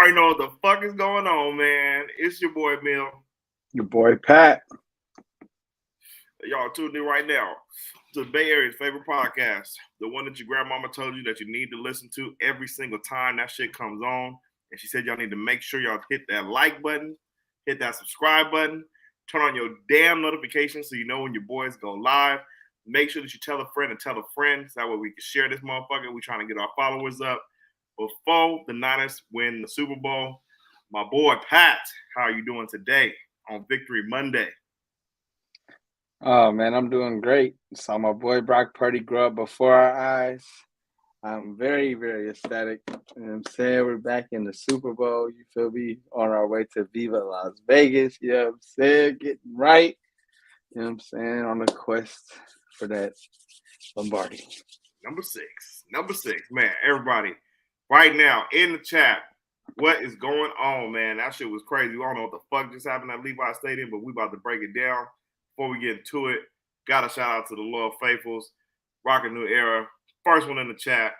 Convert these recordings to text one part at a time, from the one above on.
already know what the fuck is going on, man. It's your boy Mill. Your boy Pat. Y'all tuned in right now to the Bay Area's favorite podcast, the one that your grandmama told you that you need to listen to every single time that shit comes on. And she said y'all need to make sure y'all hit that like button, hit that subscribe button, turn on your damn notifications so you know when your boys go live. Make sure that you tell a friend and tell a friend so that way we can share this motherfucker. We're trying to get our followers up before the Niners win the Super Bowl. My boy Pat, how are you doing today on Victory Monday? Oh, man, I'm doing great. Saw my boy Brock Purdy grow up before our eyes. I'm very, very ecstatic. You know what I'm saying? We're back in the Super Bowl. You feel me? On our way to Viva Las Vegas. You know what I'm saying? Getting right. You know what I'm saying? On the quest for that Lombardi. Number six, man. Everybody, right now in the chat, what is going on, man? That shit was crazy. We don't know what the fuck just happened at Levi Stadium, but we about to break it down. Before we get into it, got a shout out to the loyal faithfuls, rocking new era. First one in the chat.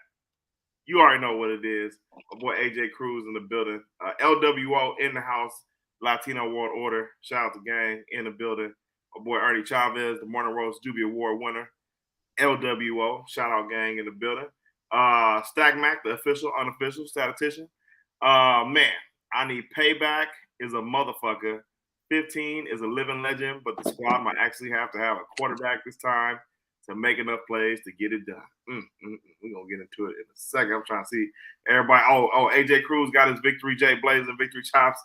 You already know what it is. My boy AJ Cruz in the building. LWO in the house. Latino World Order. Shout out to gang in the building. My boy Ernie Chavez, the Morning Rose Doobie Award winner. LWO. Shout out gang in the building. Stack Mac, the official, unofficial statistician. Man, I need payback is a motherfucker. 15 is a living legend, but the squad might actually have to have a quarterback this time to make enough plays to get it done. We're going to get into it in a second. I'm trying to see everybody. Oh, AJ Cruz got his Victory J Blaze and Victory Chops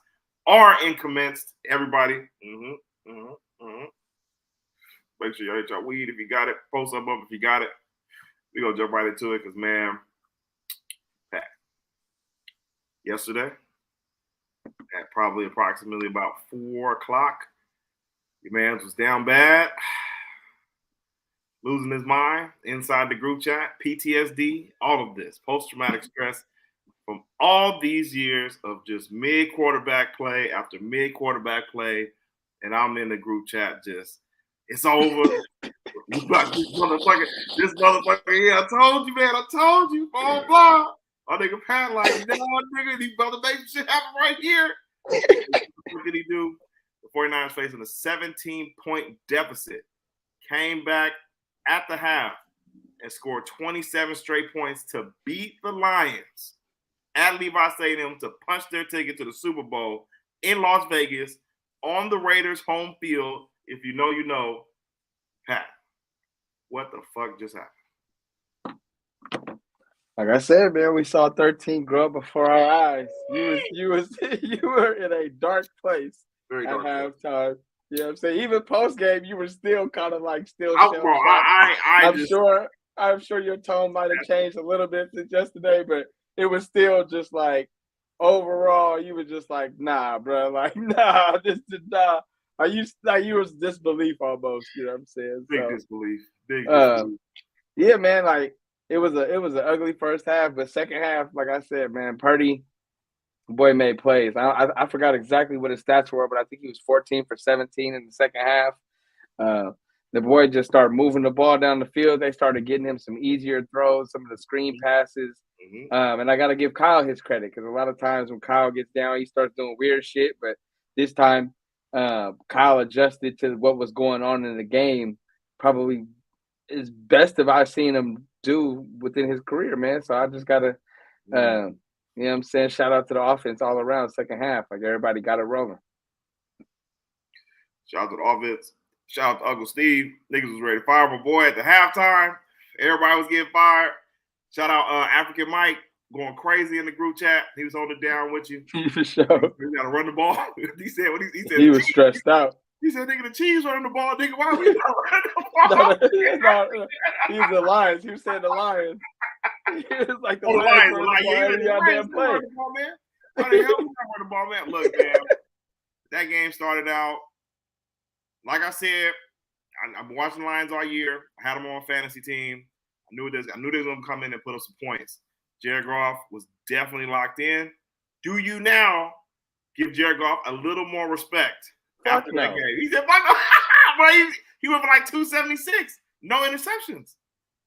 are incommenced. Everybody. Make sure y'all hit your weed if you got it. Post up if you got it. We're going to jump right into it because, man, Pat, yesterday, at probably approximately about 4 o'clock, your man was down bad, losing his mind inside the group chat, PTSD, all of this, post-traumatic stress from all these years of just mid-quarterback play after mid-quarterback play, and I'm in the group chat just, it's over. This motherfucker here, I told you, man, blah, blah. My nigga Pat like, no, nigga, he's about to make shit happen right here. What did he do? The 49ers facing a 17-point deficit. Came back at the half and scored 27 straight points to beat the Lions at Levi Stadium to punch their ticket to the Super Bowl in Las Vegas on the Raiders' home field. If you know, you know. Pat, what the fuck just happened? Like I said, man, we saw 13 grow up before our eyes. You were in a dark place at halftime. You know what I'm saying? Even post game, you were still kind of like I'm sure your tone might have changed a little bit since yesterday, but it was still just like overall, you were just like, nah, bro, like nah, nah. You was disbelief almost. You know what I'm saying? Big disbelief. Yeah, man, like. It was an ugly first half, but second half, like I said, man, Purdy, boy, made plays. I forgot exactly what his stats were, but I think he was 14 for 17 in the second half. The boy just started moving the ball down the field. They started getting him some easier throws, some of the screen passes. And I got to give Kyle his credit because a lot of times when Kyle gets down, he starts doing weird shit. But this time, Kyle adjusted to what was going on in the game. Probably is best if I've seen him do within his career, man. So I just gotta, you know what I'm saying, shout out to the offense all around second half. Like everybody got it rolling. Shout out to the offense. Shout out to Uncle Steve. Niggas was ready to fire my boy at the halftime. Everybody was getting fired. Shout out African Mike going crazy in the group chat. He was holding it down with you. For sure. He got to run the ball. He said he was stressed out. He said, nigga, the Chiefs running the ball. Nigga, why are we not running the ball? He's the Lions. He was saying the Lions. He was like the Lions running the ball every goddamn play. Why the hell we not running the ball, man? Look, man, that game started out, like I said, I've been watching the Lions all year. I had them on a fantasy team. I knew they was going to come in and put up some points. Jared Goff was definitely locked in. Do you now give Jared Goff a little more respect? After that game, he said, he went for like 276, no interceptions,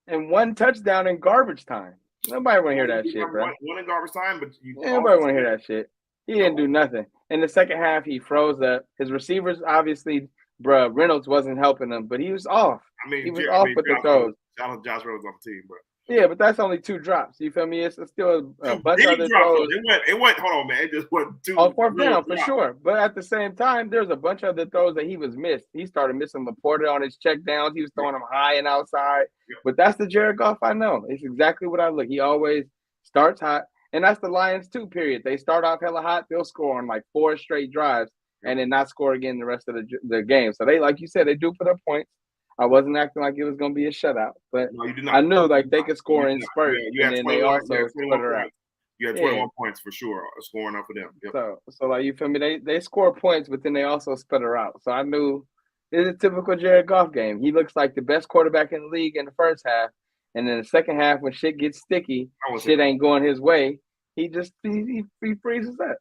and 1 touchdown in garbage time. Nobody want to hear that shit, bro. One in garbage time, but nobody want to hear that shit. He didn't do nothing. In the second half, he froze up. His receivers, obviously, Reynolds wasn't helping him, but he was off. I mean, He was off with the throws. Shout out Josh Reynolds on the team, bro. Yeah, but that's only 2 drops. You feel me? It's still a bunch of other drops. throws. It went. Hold on, man. It just went 2. On 4th down for sure. But at the same time, there's a bunch of other throws that he was missed. He started missing Laporta on his check downs. He was throwing them high and outside. Yeah. But that's the Jared Goff I know. It's exactly what I look. He always starts hot. And that's the Lions too, period. They start off hella hot. They'll score on like 4 straight drives and then not score again the rest of the game. So they, like you said, they do put up points. I wasn't acting like it was going to be a shutout, but no, I knew like they could score in spurts, and then they also split her out. You had 21 points for sure, scoring up for them. Yep. So like you feel me? They score points, but then they also split her out. So I knew it's a typical Jared Goff game. He looks like the best quarterback in the league in the first half, and then the second half when shit gets sticky, shit ain't going his way. He just he freezes up.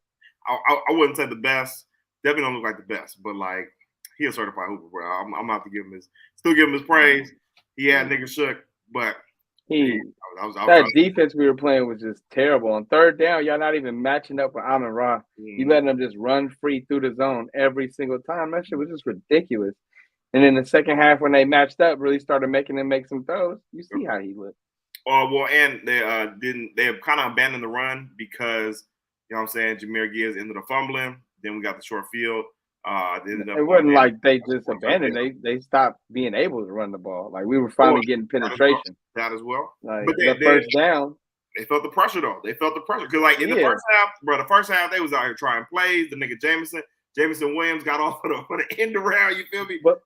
I wouldn't say the best. Definitely don't look like the best, but like. He a certified hooper, bro. I'm about to give him his praise. He had niggas shook, but that defense we were playing was just terrible. On 3rd down, y'all not even matching up with Amon-Ra. You letting them just run free through the zone every single time. That shit was just ridiculous. And then the second half, when they matched up, really started making them make some throws. You see how he looked. Well, and they have kind of abandoned the run because you know what I'm saying. Jahmyr Gibbs ended up fumbling. Then we got the short field. It wasn't like they just abandoned. They stopped being able to run the ball. Like we were finally getting penetration. That as well. Like but the first down. They felt the pressure though. They felt the pressure because like in the first half, bro. The first half they was out here trying plays. The nigga Jameson Williams got off for the end around. You feel me? But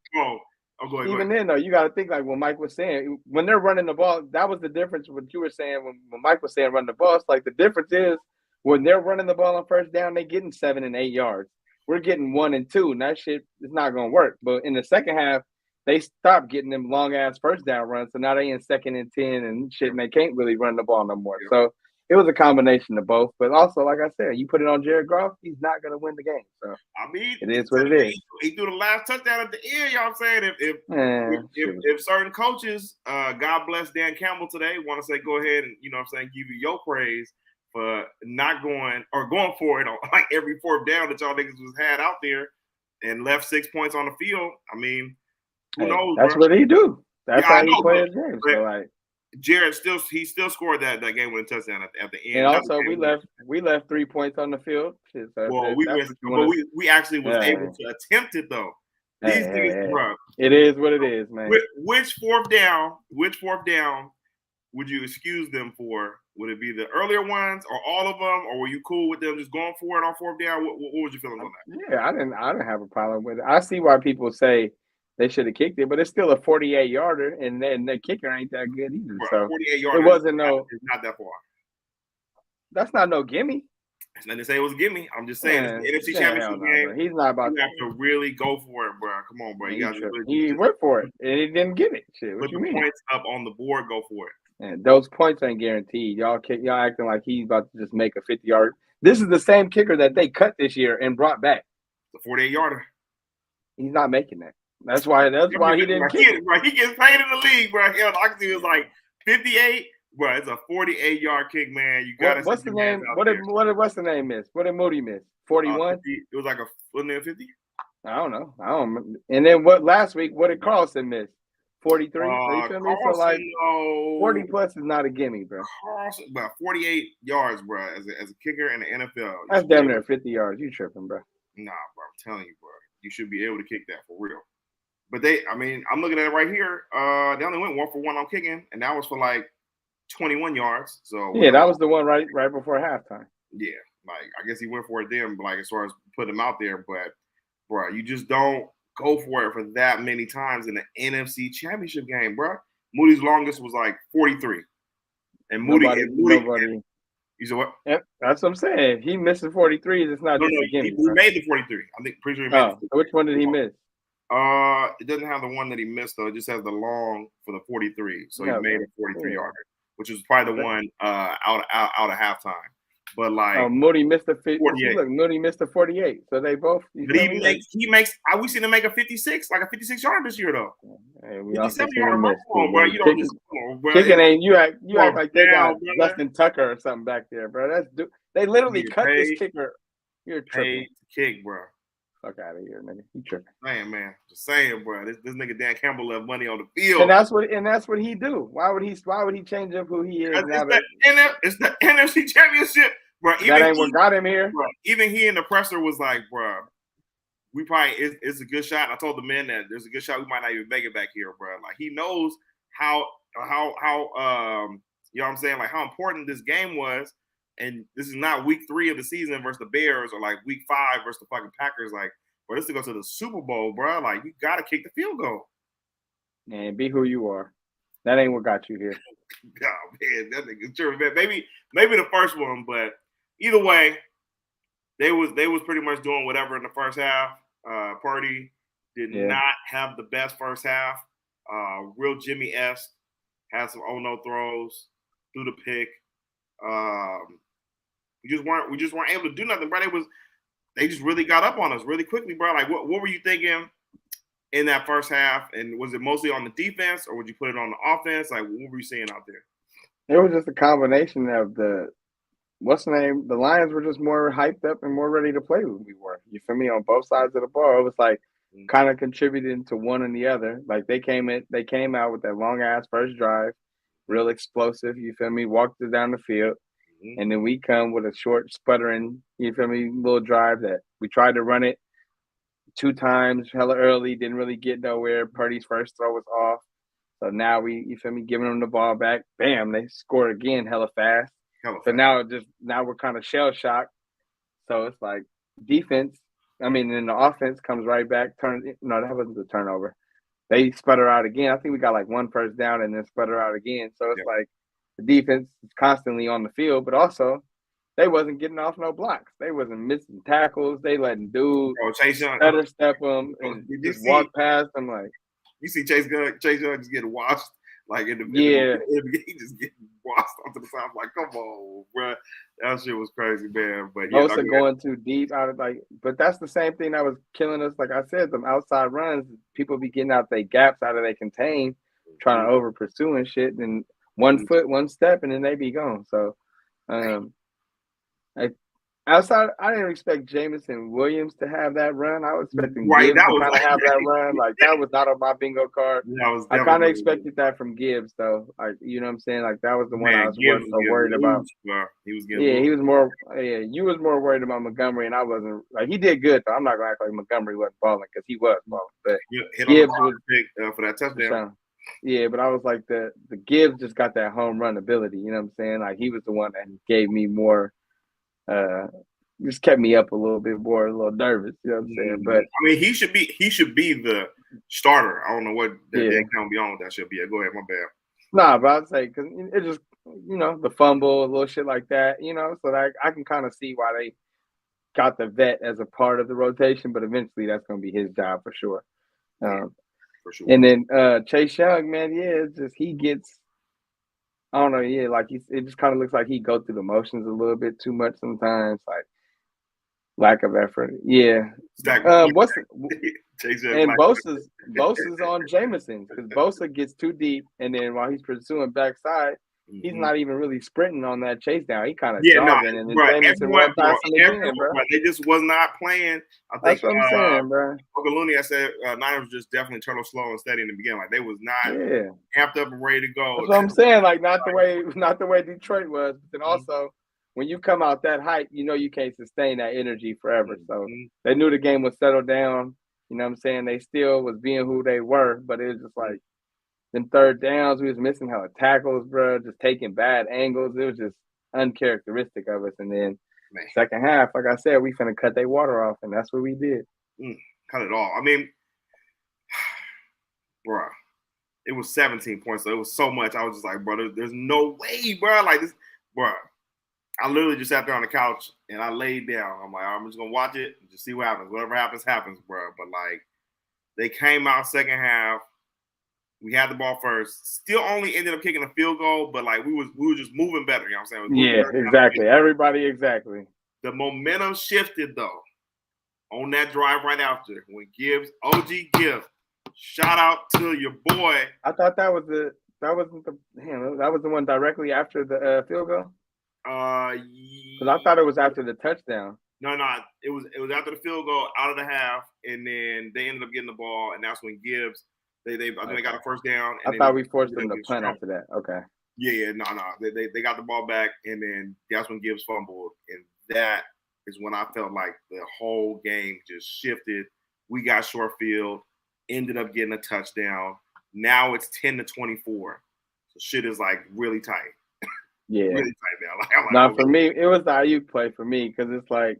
I'm going. Even then though, you got to think like what Mike was saying. When they're running the ball, that was the difference. What you were saying when Mike was saying run the ball. It's like the difference is when they're running the ball on first down, they getting 7 and 8 yards. We're getting 1 and 2, and that shit is not going to work. But in the second half, they stopped getting them long-ass first down runs, so now they in 2nd and 10 and shit, and they can't really run the ball no more. Yeah. So it was a combination of both. But also, like I said, you put it on Jared Goff, he's not going to win the game. So I mean, it is what it is. He threw the last touchdown at the end, y'all saying. If certain coaches, God bless Dan Campbell today, want to say go ahead and, you know what I'm saying, give you your praise, for not going for it on like every 4th down that y'all niggas was had out there and left 6 points on the field. I mean, who knows? That's what he do. That's how he plays games. So like Jared still scored that game winning touchdown at the end. And also we left 3 points on the field. So well, we actually was able to attempt it though. These niggas, bro. It is what it is, man. Which 4th down would you excuse them for? Would it be the earlier ones or all of them, or were you cool with them just going for it on 4th down? What was your feeling on that? Yeah, I didn't have a problem with it. I see why people say they should have kicked it, but it's still a 48-yarder, and then the kicker ain't that good either. So 48-yarder, it wasn't it's not that far. That's not no gimme. It's not to say it was gimme. I'm just saying it's the NFC Championship game. Bro. He's not about. You have to really go for it, bro. Come on, bro. You got to. He went for it, and he didn't get it. Shit, what put you the mean? Points up on the board. Go for it. And those points ain't guaranteed. Y'all acting like he's about to just make a 50-yard. This is the same kicker that they cut this year and brought back. The 48-yarder. He's not making that. That's why he didn't kick it. Bro, he gets paid in the league, bro. Hell, I can see it's like 58. Bro, it's a 48-yard kick, man. You got to. What's the name? What's the name miss? What did Moody miss? 41. It was like wasn't it 50? I don't know. And then what last week? What did Carlson miss? 43. You feel me? So like 40 plus is not a gimme, bro. Carlson, about 48 yards, bro, as a kicker in the NFL. That's damn near 50 yards. You tripping, bro? Nah, bro. I'm telling you, bro. You should be able to kick that for real. But I'm looking at it right here. They only went 1 for 1 on kicking, and that was for like 21 yards. So yeah, that was the one right before halftime. Yeah, like I guess he went for it then, but like as far as putting him out there, but bro, you just don't go for it for that many times in the NFC Championship game, bro. Moody's longest was like 43, and Moody. You said what? Yep, that's what I'm saying. If he misses 43s, it's not just a gimme. He made the 43. I think pretty sure he made. Which one did he miss? It doesn't have the one that he missed though. It just has the long for the 43. So he made a 43-yarder, which was probably the one out of halftime. But like, Moody missed the 48. Look, Moody missed the 48. So they both. But he makes. We seen him make a 56, like a 56-yarder this year though. Hey, we also seen him miss. Bro, you don't just kicking ain't you act like they got Justin Tucker or something back there, bro. They literally cut this kicker You're tripping. paid to kick, bro. Fuck out of here, nigga. You tripping. Man. Just saying, bro. This nigga Dan Campbell left money on the field. And that's what he do. Why would he change up who he is now it's the NFC Championship, bro. That ain't what got him here. Bro, even he in the presser was like, bro, we probably it's a good shot. I told the men that there's a good shot we might not even make it back here, bro. Like he knows how you know what I'm saying, like how important this game was. And this is not week 3 of the season versus the Bears or like week 5 versus the fucking Packers. Like, bro, this to go to the Super Bowl, bro. Like, you gotta kick the field goal. Man, be who you are. That ain't what got you here. Oh man, that nigga's true, man. Maybe the first one, but either way, they was pretty much doing whatever in the first half. Purdy did not have the best first half. Real Jimmy-esque. Had some oh-no throws, threw the pick. We just weren't able to do nothing, bro. They just really got up on us really quickly, bro. Like, what were you thinking in that first half? And was it mostly on the defense, or would you put it on the offense? Like, what were you seeing out there? It was just a combination of what's the name? The Lions were just more hyped up and more ready to play than we were. You feel me? On both sides of the ball, it was like kind of contributing to one and the other. Like they came out with that long ass first drive, real explosive. You feel me? Walked it down the field. And then we come with a short, sputtering, you feel me, little drive that we tried to run it 2 times, hella early, didn't really get nowhere. Purdy's first throw was off. So now you feel me, giving them the ball back. Bam, they score again hella fast. So now we're kind of shell shocked. So it's like defense, then the offense comes right back. No, that wasn't the turnover. They sputter out again. I think we got like 1 first down and then sputter out again. So it's like, the defense is constantly on the field, but also they wasn't getting off no blocks. They wasn't missing tackles. They letting dudes stutter step them and just walk past them. Like you see Chase Young just getting washed, like in the he just getting washed onto the side. I'm like, come on, bro, that shit was crazy, man. But yeah, also going too deep out of but that's the same thing that was killing us. Like I said, them outside runs, people be getting out their gaps out of their contain, trying to over pursue and shit, and 1 foot, 1 step, and then they be gone. So, outside, I didn't expect Jameson Williams to have that run. I was expecting Gibbs to kind of have that run. Like that was not on my bingo card. I kind of expected that from Gibbs, though. Like you know what I'm saying? Like that was the one I was worried about. He was he was more. Yeah, you was more worried about Montgomery, and I wasn't. Like he did good, though. I'm not gonna act like Montgomery wasn't balling because he was balling. But Gibbs was big for that touchdown. Yeah, but I was like the Gibbs just got that home run ability. You know what I'm saying? Like he was the one that gave me more. Just kept me up a little bit more, a little nervous. You know what I'm saying? But he should be the starter. I don't know what they can't be on with that. Should be. Go ahead, my bad. Nah, but I'd say because it just the fumble, a little shit like that. So that I can kind of see why they got the vet as a part of the rotation, but eventually that's going to be his job for sure. For sure. And then Chase Young, man, it's just he gets, I don't know, like it just kind of looks like he go through the motions a little bit too much sometimes, like lack of effort. Yeah. And Bosa's on Jameson because Bosa gets too deep, and then while he's pursuing backside, he's not even really sprinting on that chase down. He kind of jogging, and then Jameson went past him again, bro. They just was not playing. I think that's what I'm saying, bro. Uncle Looney, I said Niners just definitely turtle slow and steady in the beginning. Like they was not amped up and ready to go. That's what I'm saying. Like not the way Detroit was. But then also, when you come out that height, you can't sustain that energy forever. So they knew the game was settled down. You know what I'm saying? They still was being who they were, but it was just like them third downs, we was missing hella tackles, bro, just taking bad angles. It was just uncharacteristic of us. And then second half, like I said, we finna cut their water off, and that's what we did. Cut it off. Bro, it was 17 points, so it was so much. I was just like, bro, there's no way, bro. Like this, bro. I literally just sat there on the couch and I laid down. I'm like, I'm just gonna watch it and just see what happens. Whatever happens, happens, bro. But like, they came out second half. We had the ball first. Still only ended up kicking a field goal, but like we were just moving better. You know what I'm saying? Yeah, exactly. Everybody exactly. The momentum shifted though on that drive right after when OG Gibbs, shout out to your boy. I thought that was the one directly after the field goal. Because I thought it was after the touchdown. No, it was after the field goal out of the half, and then they ended up getting the ball, and that's when Gibbs I think they got a first down. And I thought we forced them to punt after that. Okay. Yeah, no. They got the ball back, and then that's when Gibbs fumbled, and that is when I felt like the whole game just shifted. We got short field, ended up getting a touchdown. Now it's 10-24. So shit is like really tight. Yeah. Really tight now. Now, for me, it was the Ayuk play for me because it's like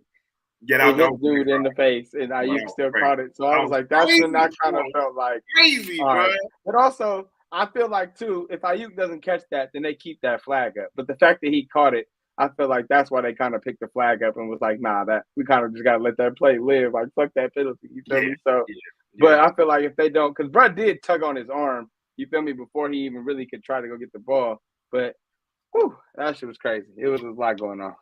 get out hit dude in the face, and Ayuk still caught it. So I was like, that's when I kind of felt like crazy, bro. But also, I feel like too, if Ayuk doesn't catch that, then they keep that flag up. But the fact that he caught it, I feel like that's why they kind of picked the flag up and was like, nah, that we kind of just gotta let that play live. Like, fuck that penalty. You feel me? So, but I feel like if they don't, because Brett did tug on his arm. You feel me? Before he even really could try to go get the ball, but whew, that shit was crazy. It was a lot going on.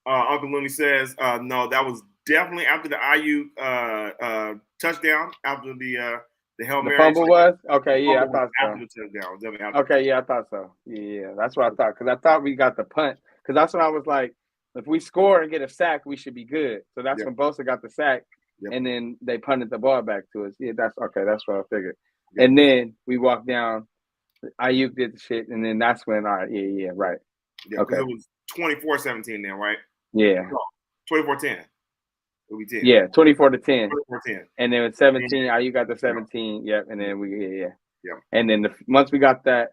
Uncle Looney says, no, that was definitely after the Ayuk touchdown, after the Hail Mary. The fumble was? Okay, yeah, I thought so. After the touchdown. Definitely after okay, yeah, I thought so. Yeah, that's what I thought. Because I thought we got the punt. Because that's when I was like, if we score and get a sack, we should be good. So that's when Bosa got the sack, and then they punted the ball back to us. Yeah, that's okay. That's what I figured. Yeah. And then we walked down. Ayuk did the shit, and then that's when, all right, right. Yeah, okay. It was 24-17 then, right? Yeah. 24-10. It would be 10. Yeah, 24-10. 24-10. And then with 17, Ayuk got the 17. Yep. And then Yeah. And then once we got that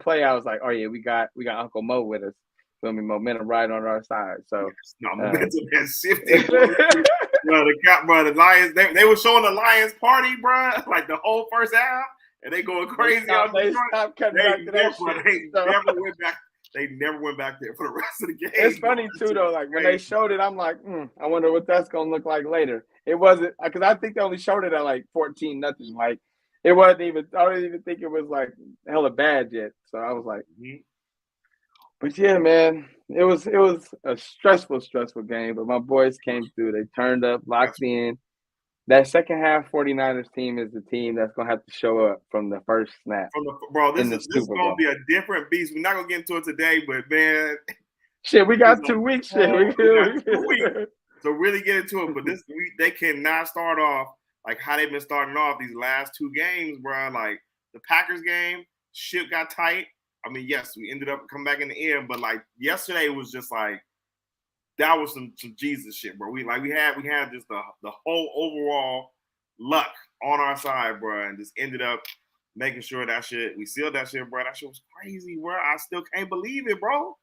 play, I was like, oh yeah, we got Uncle Mo with us. Feel me? Momentum right on our side. So momentum has shifted. the Lions, they were showing the Lions party, bro, like the whole first half, and they going crazy. They stopped cutting back to that shit. They never went back there for the rest of the game. It's funny too, though. Like when they showed it, I'm like, I wonder what that's gonna look like later. It wasn't because I think they only showed it at like 14-0. Like it wasn't even. I don't even think it was like hella bad yet. So I was like, But yeah, man, it was a stressful game. But my boys came through. They turned up, locked in. That second half 49ers team is the team that's going to have to show up from the first snap. This is going to be a different beast. We're not going to get into it today, but, man. Shit, we got 2 weeks. We got 2 weeks to really get into it. But this week, they cannot start off like how they've been starting off these last 2 games, bro. Like the Packers game, shit got tight. I mean, yes, we ended up coming back in the end, but like yesterday was just like, that was some Jesus shit, bro. We had just the whole overall luck on our side, bro, and just ended up making sure that shit, we sealed that shit, bro. That shit was crazy, bro. I still can't believe it, bro.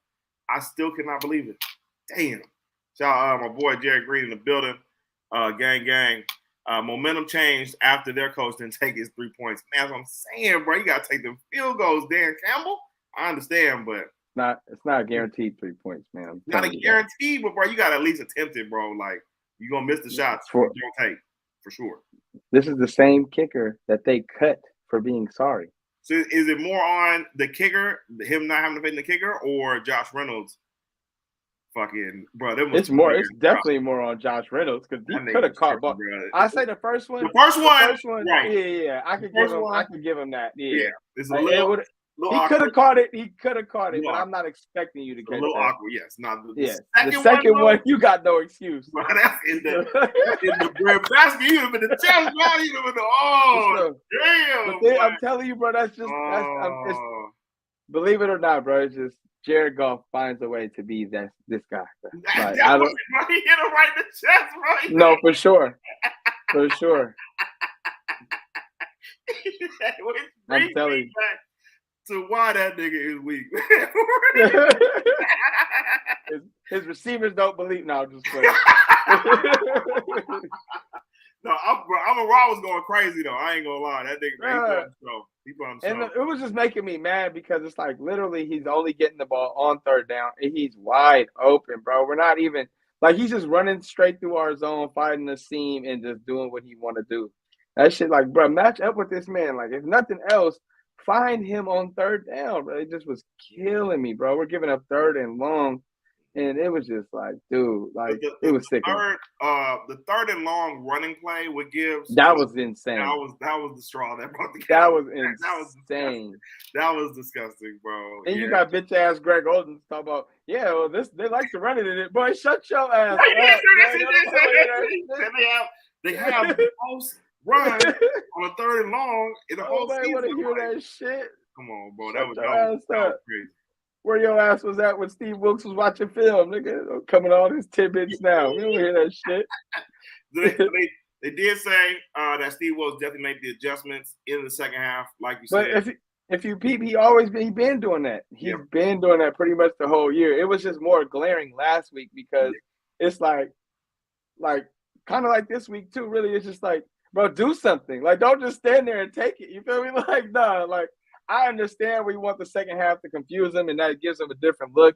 I still cannot believe it. Damn. Shout out my boy Jared Green in the building. Gang. Momentum changed after their coach didn't take his 3 points. Man, that's what I'm saying, bro. You gotta take them field goals, Dan Campbell. I understand, but it's not guaranteed 3 points, man. Not a guarantee, but bro, you got to at least attempt it, bro. Like you're gonna miss the shots you don't take for sure. This is the same kicker that they cut for being sorry. So is it more on the kicker, him not having to fit in the kicker, or Josh Reynolds? Fucking bro, it's definitely more on Josh Reynolds because he could have caught ball. I say the first one. The first one, right? Yeah. I could give him that. Yeah. It's a little. He could have caught it. But I'm not expecting you to catch it. A little awkward, yes. The second one, you got no excuse. Bro, that's in the bread basket. You'd have been the chest, bro. You'd have been damn. But I'm telling you, bro, that's believe it or not, bro. It's just Jared Goff finds a way to be this guy. Like, he hit him right in the chest, bro. No, for sure. For sure. I'm telling you. To why that nigga is weak. his receivers don't believe. No, I'm just playing. No, Raw was going crazy though. I ain't gonna lie. That nigga, he put him and it was just making me mad because it's like literally he's only getting the ball on third down and he's wide open, bro. We're not even like he's just running straight through our zone, fighting the seam, and just doing what he want to do. That shit, like, bro, match up with this man. Like, if nothing else. Find him on third down, bro. It just was killing me, bro. We're giving up third and long. And it was just like, dude, like it was sick. The third and long running play with Gibbs. That was insane. That was the straw that brought the game. That was insane. That was disgusting, bro. And you got bitch ass Greg Olden talking about, yeah, well, they like to run it in it. Boy, shut your ass up. They have the most run on a third and long in the whole season. Want to hear that shit? Come on, bro. That was crazy. Where your ass was at when Steve Wilkes was watching film, nigga? Coming on his tidbits now. We don't hear that shit. They did say that Steve Wilkes definitely made the adjustments in the second half, like you said. But if you peep, he been doing that. He's been doing that pretty much the whole year. It was just more glaring last week because it's like kind of like this week too. Really, it's just like, bro, do something. Like, don't just stand there and take it. You feel me? Like, nah. Like, I understand we want the second half to confuse them and that gives them a different look.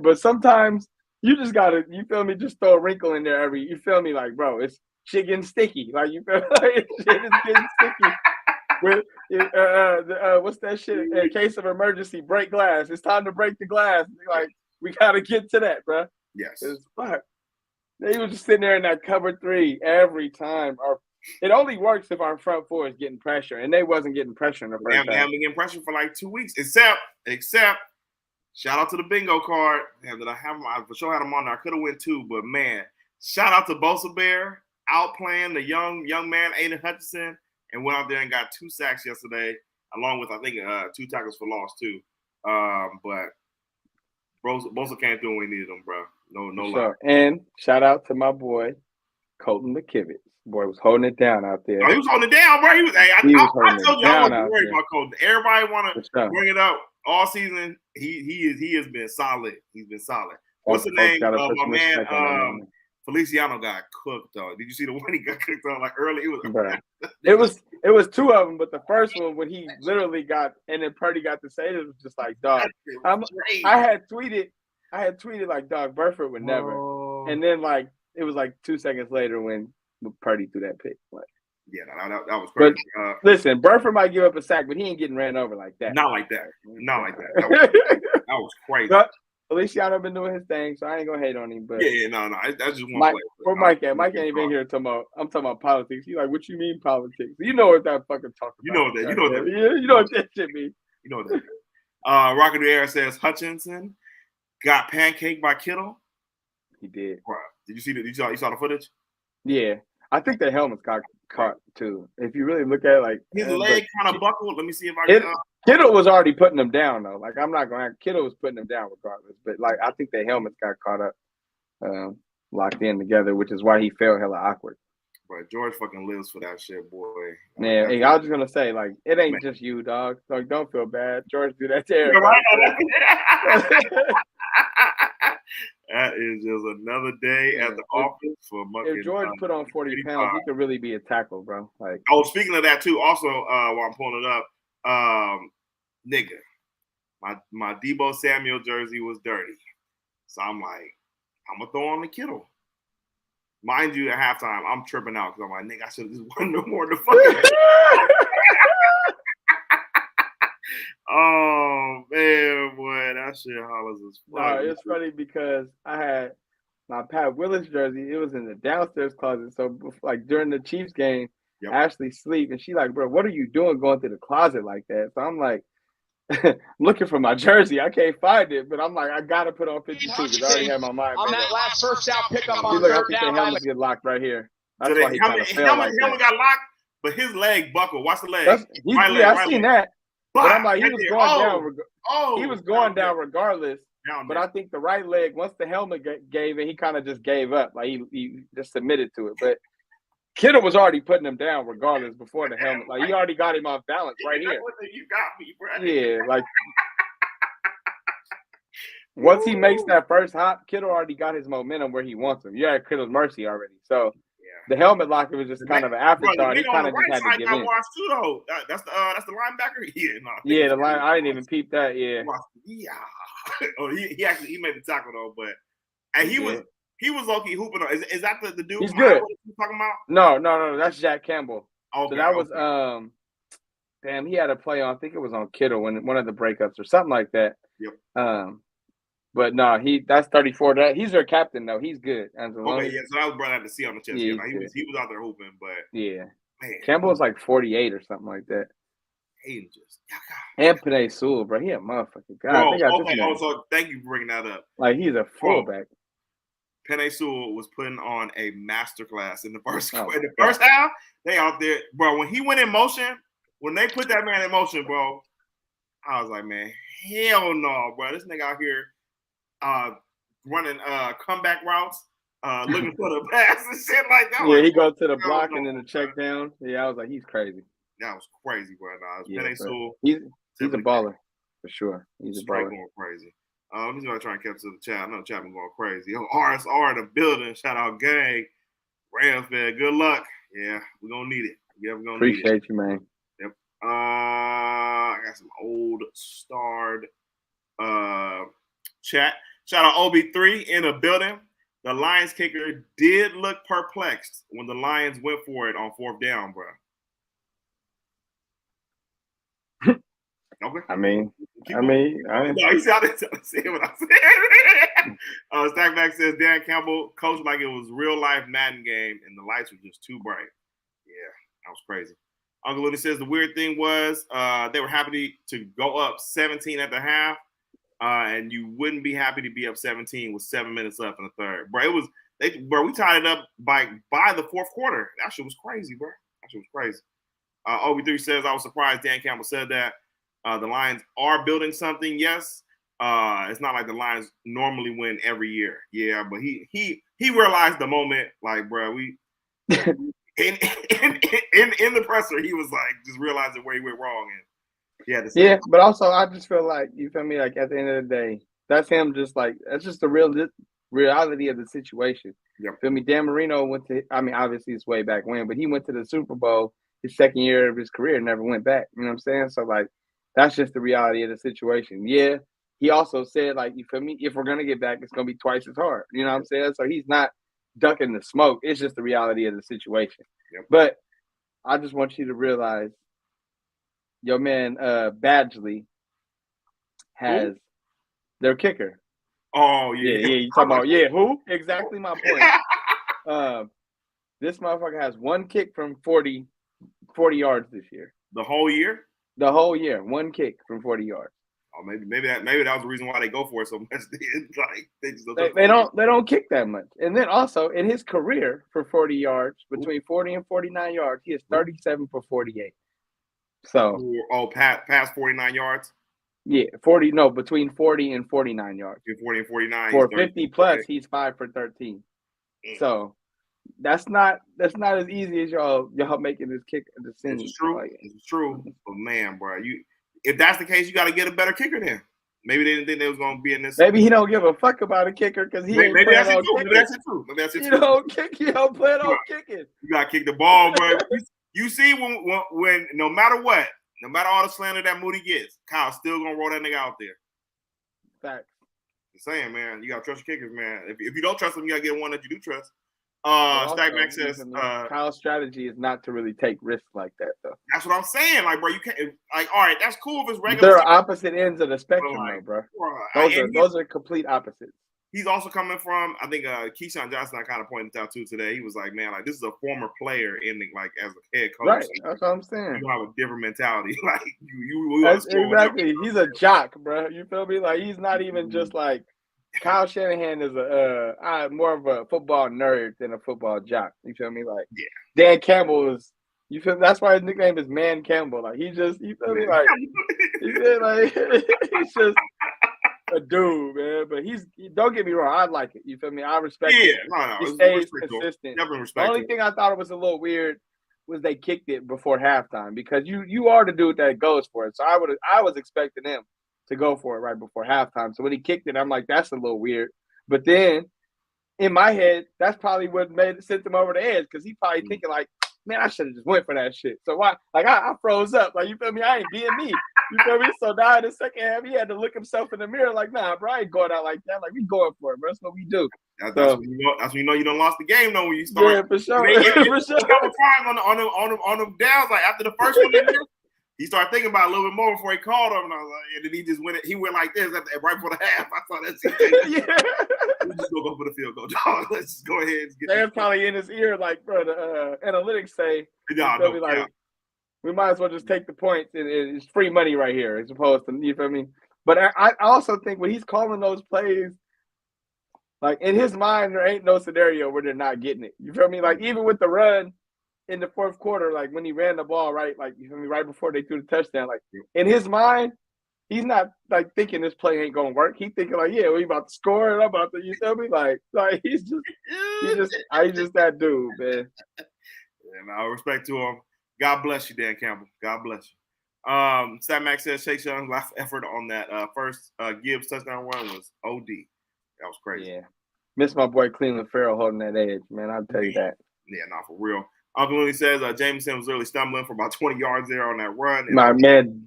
But sometimes you just gotta, you feel me? Just throw a wrinkle in there you feel me? Like, bro, it's shit getting sticky. Like, you feel like shit is getting sticky. With what's that shit? In case of emergency, break glass. It's time to break the glass. Like, we gotta get to that, bro. Yes. Fuck. They were just sitting there in that cover three every time. It only works if our front four is getting pressure, and they wasn't getting pressure in the first half. They haven't been getting pressure for like 2 weeks, except shout out to the bingo card. And that I for sure had them on there. I could have went 2, but man, shout out to Bosa Bear outplaying the young man Aiden Hutchinson, and went out there and got 2 sacks yesterday, along with I think 2 tackles for loss too. But Bosa came through when we needed him, bro. No lie. And shout out to my boy Colton McKivitz. Boy was holding it down out there. Oh, he was holding it down, bro. I told you I wasn't worried about Colton. Everybody want to bring it up all season. He has been solid. He's been solid. What's the name? My man Feliciano got cooked though. Did you see the one he got cooked on like early? It was 2 of them, but the first one when he literally got and then Purdy got to say it was just like, dog. I had tweeted like, dog, Burford would never. And then like it was like 2 seconds later when Purdy threw that pick. Like, yeah, that was crazy. But listen, Burford might give up a sack, but he ain't getting ran over like that. Not like that. That was crazy. But Feliciano been doing his thing, so I ain't gonna hate on him. But no, that's just one play. Where Mike at? Mike ain't even here talking about. I'm talking about politics. He's like, what you mean politics? You know what that fucking talking about? You know that. You know what that shit mean. You know that. Rocket the Air says Hutchinson got pancaked by Kittle. He did. Bro, did you see you saw the footage? Yeah, I think the helmets got caught too. If you really look at it, like his leg kind of buckled. Let me see if I can. Kittle was already putting them down though. Like I'm not going. Kittle was putting them down regardless. But like I think the helmets got caught up, locked in together, which is why he felt hella awkward. But George fucking lives for that shit, boy. Man, I was just gonna say, like, it ain't just you, dog. Like, don't feel bad. George do that to everybody. That is just another day at the office for monkey. If George put on 40 pounds, he could really be a tackle, bro. Like, speaking of that too, also while I'm pulling it up, nigga, my Debo Samuel jersey was dirty, so I'm like, I'm gonna throw on the Kittle. Mind you, at halftime, I'm tripping out because I'm like, nigga, I should have just won no more than fucking. Oh man, boy, that shit hollers as fuck. No, it's funny because I had my Pat Willis jersey. It was in the downstairs closet. So, like during the Chiefs game, Ashley sleep and she like, bro, what are you doing going to the closet like that? So I'm like, I'm looking for my jersey. I can't find it, but I'm like, I gotta put on 52 because I already had my mind. On that last first down pickup on third down, the helmets get locked right here. That's so why he kind of fell like helmet got locked, but his leg buckled. Watch the leg. I seen that. But I'm like, he was going down. He was going down regardless. But I think the right leg, once the helmet gave it, he kind of just gave up. Like he just submitted to it. But Kittle was already putting him down regardless before the helmet. Like he already got him off balance right here. You got me, bro. Yeah, like once he makes that first hop, Kittle already got his momentum where he wants him. You had Kittle's mercy already. So the helmet locker was just kind of an afterthought. He kind of just had to give in. Too, though. That's the linebacker. Yeah, the line. I didn't even peep that. Yeah. Oh, he made the tackle though, but and he was low-key hooping. Is that the dude? He's good. You talking about? No. That's Jack Campbell. Okay, so that was damn. He had a play on. I think it was on Kittle when one of the breakups or something like that. Yep. But no, that's 34. He's their captain though. He's good. Okay, yeah. So that was brought out to see on the chest. Yeah, he was out there hooping, but yeah. Man, Campbell's like 48 or something like that. Hayden just and Panay Sewell, bro. He a motherfucking god. bro, They got okay. this man. So thank you for bringing that up. Like he's a fullback. Panay Sewell was putting on a masterclass in the first half. They out there, bro. When he went in motion, when they put that man in motion, bro, I was like, man, hell no, bro. This nigga out here running comeback routes, looking for the pass and shit like that. Yeah, like, he goes to the block and then the check down. Yeah, I was like, he's crazy. That was crazy, bro. Yeah, Sewell, he's a baller for sure. He's a baller. Going crazy. Let me see if I try and catch to the chat. I know the chat been going crazy. Yo, RSR in the building. Shout out, gang. Rams, man. Good luck. Yeah, we're gonna need it. Yeah, we're gonna need it. Appreciate you, man. Yep. I got some old starred chat. Shout out OB3 in the building. The Lions kicker did look perplexed when the Lions went for it on 4th down, bro. Okay. I mean, no, you see, I didn't say what I said. Stackback says Dan Campbell coached like it was real life Madden game, and the lights were just too bright. Yeah, that was crazy. Uncle Looney says the weird thing was they were happy to go up 17 at the half, and you wouldn't be happy to be up 17 with 7 minutes left in the third. Bro, we tied it up by the 4th quarter. That shit was crazy, bro. That shit was crazy. OB3 says I was surprised Dan Campbell said that. The Lions are building something, yes. It's not like the Lions normally win every year. Yeah, but he realized the moment, like, bro, we in the presser, he was like just realizing where he went wrong. And yeah, but also I just feel like, you feel me, like at the end of the day, that's him just like, that's just the reality of the situation. Yep. Feel me? Dan Marino went to, I mean, obviously it's way back when, but he went to the Super Bowl his second year of his career and never went back. You know what I'm saying? So like, that's just the reality of the situation. Yeah, he also said, like, you feel me? If we're going to get back, it's going to be twice as hard. You know what I'm saying? So he's not ducking the smoke. It's just the reality of the situation. Yep. But I just want you to realize, your man Badgley has their kicker. Oh, yeah. Yeah, you talking about, who? Exactly my point. This motherfucker has one kick from 40 yards this year. The whole year? The whole year, one kick from 40 yards. Oh, maybe that was the reason why they go for it so much. Like they don't kick that much. And then also in his career for 40 yards, between 40 and 49 yards, he is 37 for 48. So past 49 yards. Yeah, between 40 and 49 yards. Between 40 and 49. For 50 plus, he's 5 for 13. So that's not as easy as y'all making this kick the scene. It's true. It's true. But man, bro, if that's the case, you got to get a better kicker then. Maybe they didn't think they was going to be in this. Maybe he don't give a fuck about a kicker because he ain't maybe playing on kicking. Maybe that's it too. Maybe that's it too. You don't plan on kicking. You got to kick the ball, bro. You see when no matter what, no matter all the slander that Moody gets, Kyle's still going to roll that nigga out there. Facts. I'm saying, man, you got to trust your kickers, man. If you don't trust them, you got to get one that you do trust. Stackback says Kyle's strategy is not to really take risks like that, though. That's what I'm saying. Like, bro, you can't. Like, all right, that's cool if it's regular. They're opposite ends of the spectrum, though, bro. Those are complete opposites. He's also coming from, I think, Keyshawn Johnson. I kind of pointed out too today. He was like, man, like this is a former player in as a head coach. Right, that's what I'm saying. You have a different mentality. Like you exactly. He's a jock, bro. You feel me? Like he's not even just like. Kyle Shanahan is more of a football nerd than a football jock. You feel me? Like Dan Campbell is. You feel that's why his nickname is Man Campbell. Like you feel me? Like he's just a dude, man. But don't get me wrong. I like it. You feel me? I respect it. No. He stays consistent. Definitely respect. The only thing I thought it was a little weird was they kicked it before halftime because you are the dude that goes for it. So I was expecting him to go for it right before halftime. So when he kicked it, I'm like, that's a little weird. But then in my head, that's probably what sent him over the edge because he probably thinking like, man, I should have just went for that shit. So why? Like I froze up. Like you feel me? I ain't being me. You feel me? So now in the second half, he had to look himself in the mirror like, nah, bro, I ain't going out like that. Like we going for it, bro. That's what we do. That's when you know you done lost the game though when you start. Yeah, for sure. For sure. A couple times on them downs, like after the first one. he started thinking about it a little bit more before he called him, and I was like, and then he just went. He went like this right before the half. I thought that's it. Yeah. We're just gonna go for the field goal, dog. Let's just go ahead. And That's probably in his ear, like, bro. The analytics say, we might as well just take the points, and it's free money right here, as opposed to, you feel me? But I also think when he's calling those plays, like in his mind, there ain't no scenario where they're not getting it. You feel me? Like even with the run in the fourth quarter, like when he ran the ball, right? Like, you feel me? Right before they threw the touchdown, like in his mind, he's not like thinking this play ain't gonna work. He's thinking like, yeah, we about to score, and I'm about to, you feel me? Like he's just that dude, man. And all respect to him. God bless you, Dan Campbell. God bless you. Stat Max says Chase Young's last effort on that first Gibbs touchdown run was OD. That was crazy. Yeah. Miss my boy Cleveland Farrell holding that edge, man. I'll tell you that. Yeah, not for real. Uncle Looney says Jameson was really stumbling for about 20 yards there on that run. My man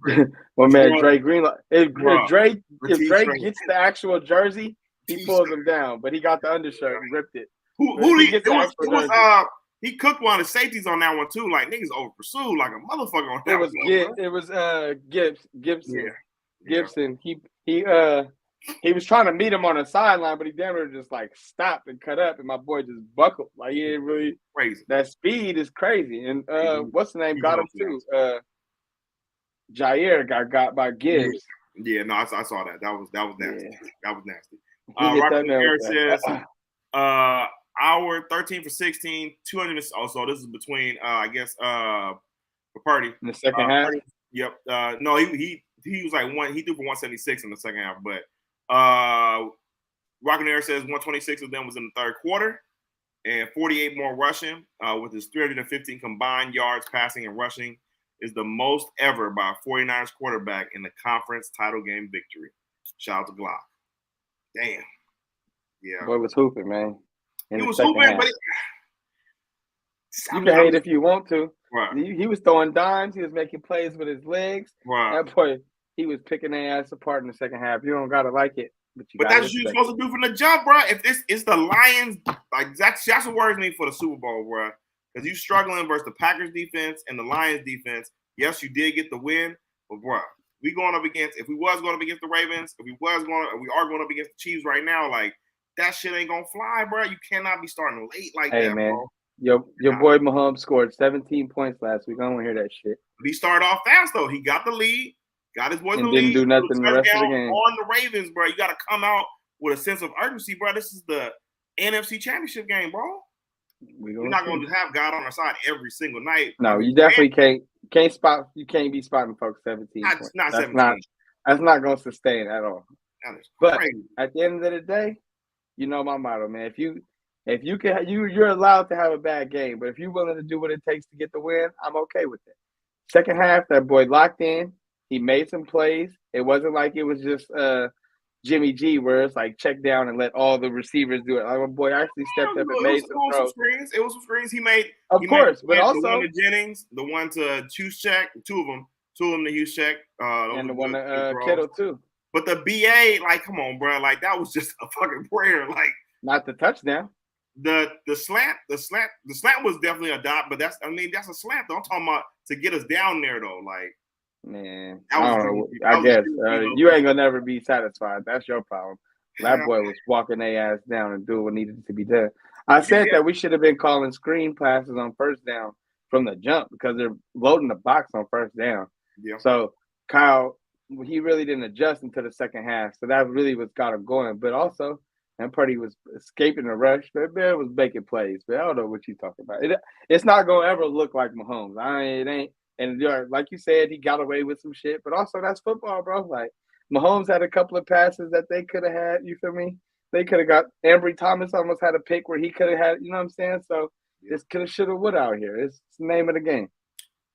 Dre Greenlaw. If Drake gets the actual jersey, he pulls him down. But he got the undershirt and ripped it. He cooked one of the safeties on that one too. Like niggas over pursued like a motherfucker on that one. It was Gibson. Yeah. Gibson. He was trying to meet him on the sideline, but he damn near just like stopped and cut up, and my boy just buckled. Like he didn't really crazy. That speed is crazy. And what's the name? Got him too. Jair got by Gibbs. Yeah, no, I saw that. That was nasty. Yeah. That was nasty. Robert Harris says our 13 for 16, 200. Also, this is between I guess for Purdy in the second half. Yep. No, he was like he threw for 176 in the second half, but Rockin' Air says 126 of them was in the third quarter, and 48 more rushing with his 315 combined yards passing and rushing is the most ever by a 49ers quarterback in the conference title game victory. Shout out to Glock. Damn. Yeah. Boy was hooping, man. He was hooping, but you can hate if you want to. Right. He was throwing dimes. He was making plays with his legs. Right. That boy, he was picking their ass apart in the second half. You don't gotta like it, but that's what you're supposed to do from the jump, bro. If it's the Lions, like that's what worries me for the Super Bowl, bro. Because you struggling versus the Packers defense and the Lions defense. Yes, you did get the win, but bro, if we was going up against the Ravens, we are going up against the Chiefs right now, like that shit ain't gonna fly, bro. You cannot be starting late like that, man. Bro. Your boy Mahomes scored 17 points last week. I don't want to hear that shit. But he started off fast though. He got the lead, got his boys in the lead. Didn't do nothing the rest of the game. On the Ravens, bro. You got to come out with a sense of urgency, bro. This is the NFC Championship game, bro. We're not going to have God on our side every single night. No, you definitely can't spot. You can't be spotting folks 17 points. Not 17. That's not going to sustain at all. But crazy. At the end of the day, you know my motto, man. If you can, you're allowed to have a bad game, but if you're willing to do what it takes to get the win, I'm okay with it. Second half, that boy locked in. He made some plays. It wasn't like it was just Jimmy G, where it's like check down and let all the receivers do it. Like my boy actually stepped up and made some throws. It was some screens he made. Of course, but also the one to Jennings, the one to Juszczyk, two of them to Juszczyk, and the one to Kittle too. But the BA, like, come on, bro, like that was just a fucking prayer, like not the touchdown. The slant was definitely a dot, but that's a slant though. I'm talking about to get us down there though, like. Man, I don't know. I guess you ain't gonna never be satisfied. That's your problem. That boy was walking their ass down and doing what needed to be done. I said that we should have been calling screen passes on first down from the jump because they're loading the box on first down. Yeah. So Kyle, he really didn't adjust until the second half. So that really was got him going. But also, that Purdy was escaping the rush. But man was making plays. But I don't know what you're talking about. It's not gonna ever look like Mahomes. It ain't. And like you said, he got away with some shit. But also, that's football, bro. Like, Mahomes had a couple of passes that they could have had. You feel me? They could have got – Ambry Thomas almost had a pick where he could have had – you know what I'm saying? So, it's could have, should have, would out here. It's the name of the game.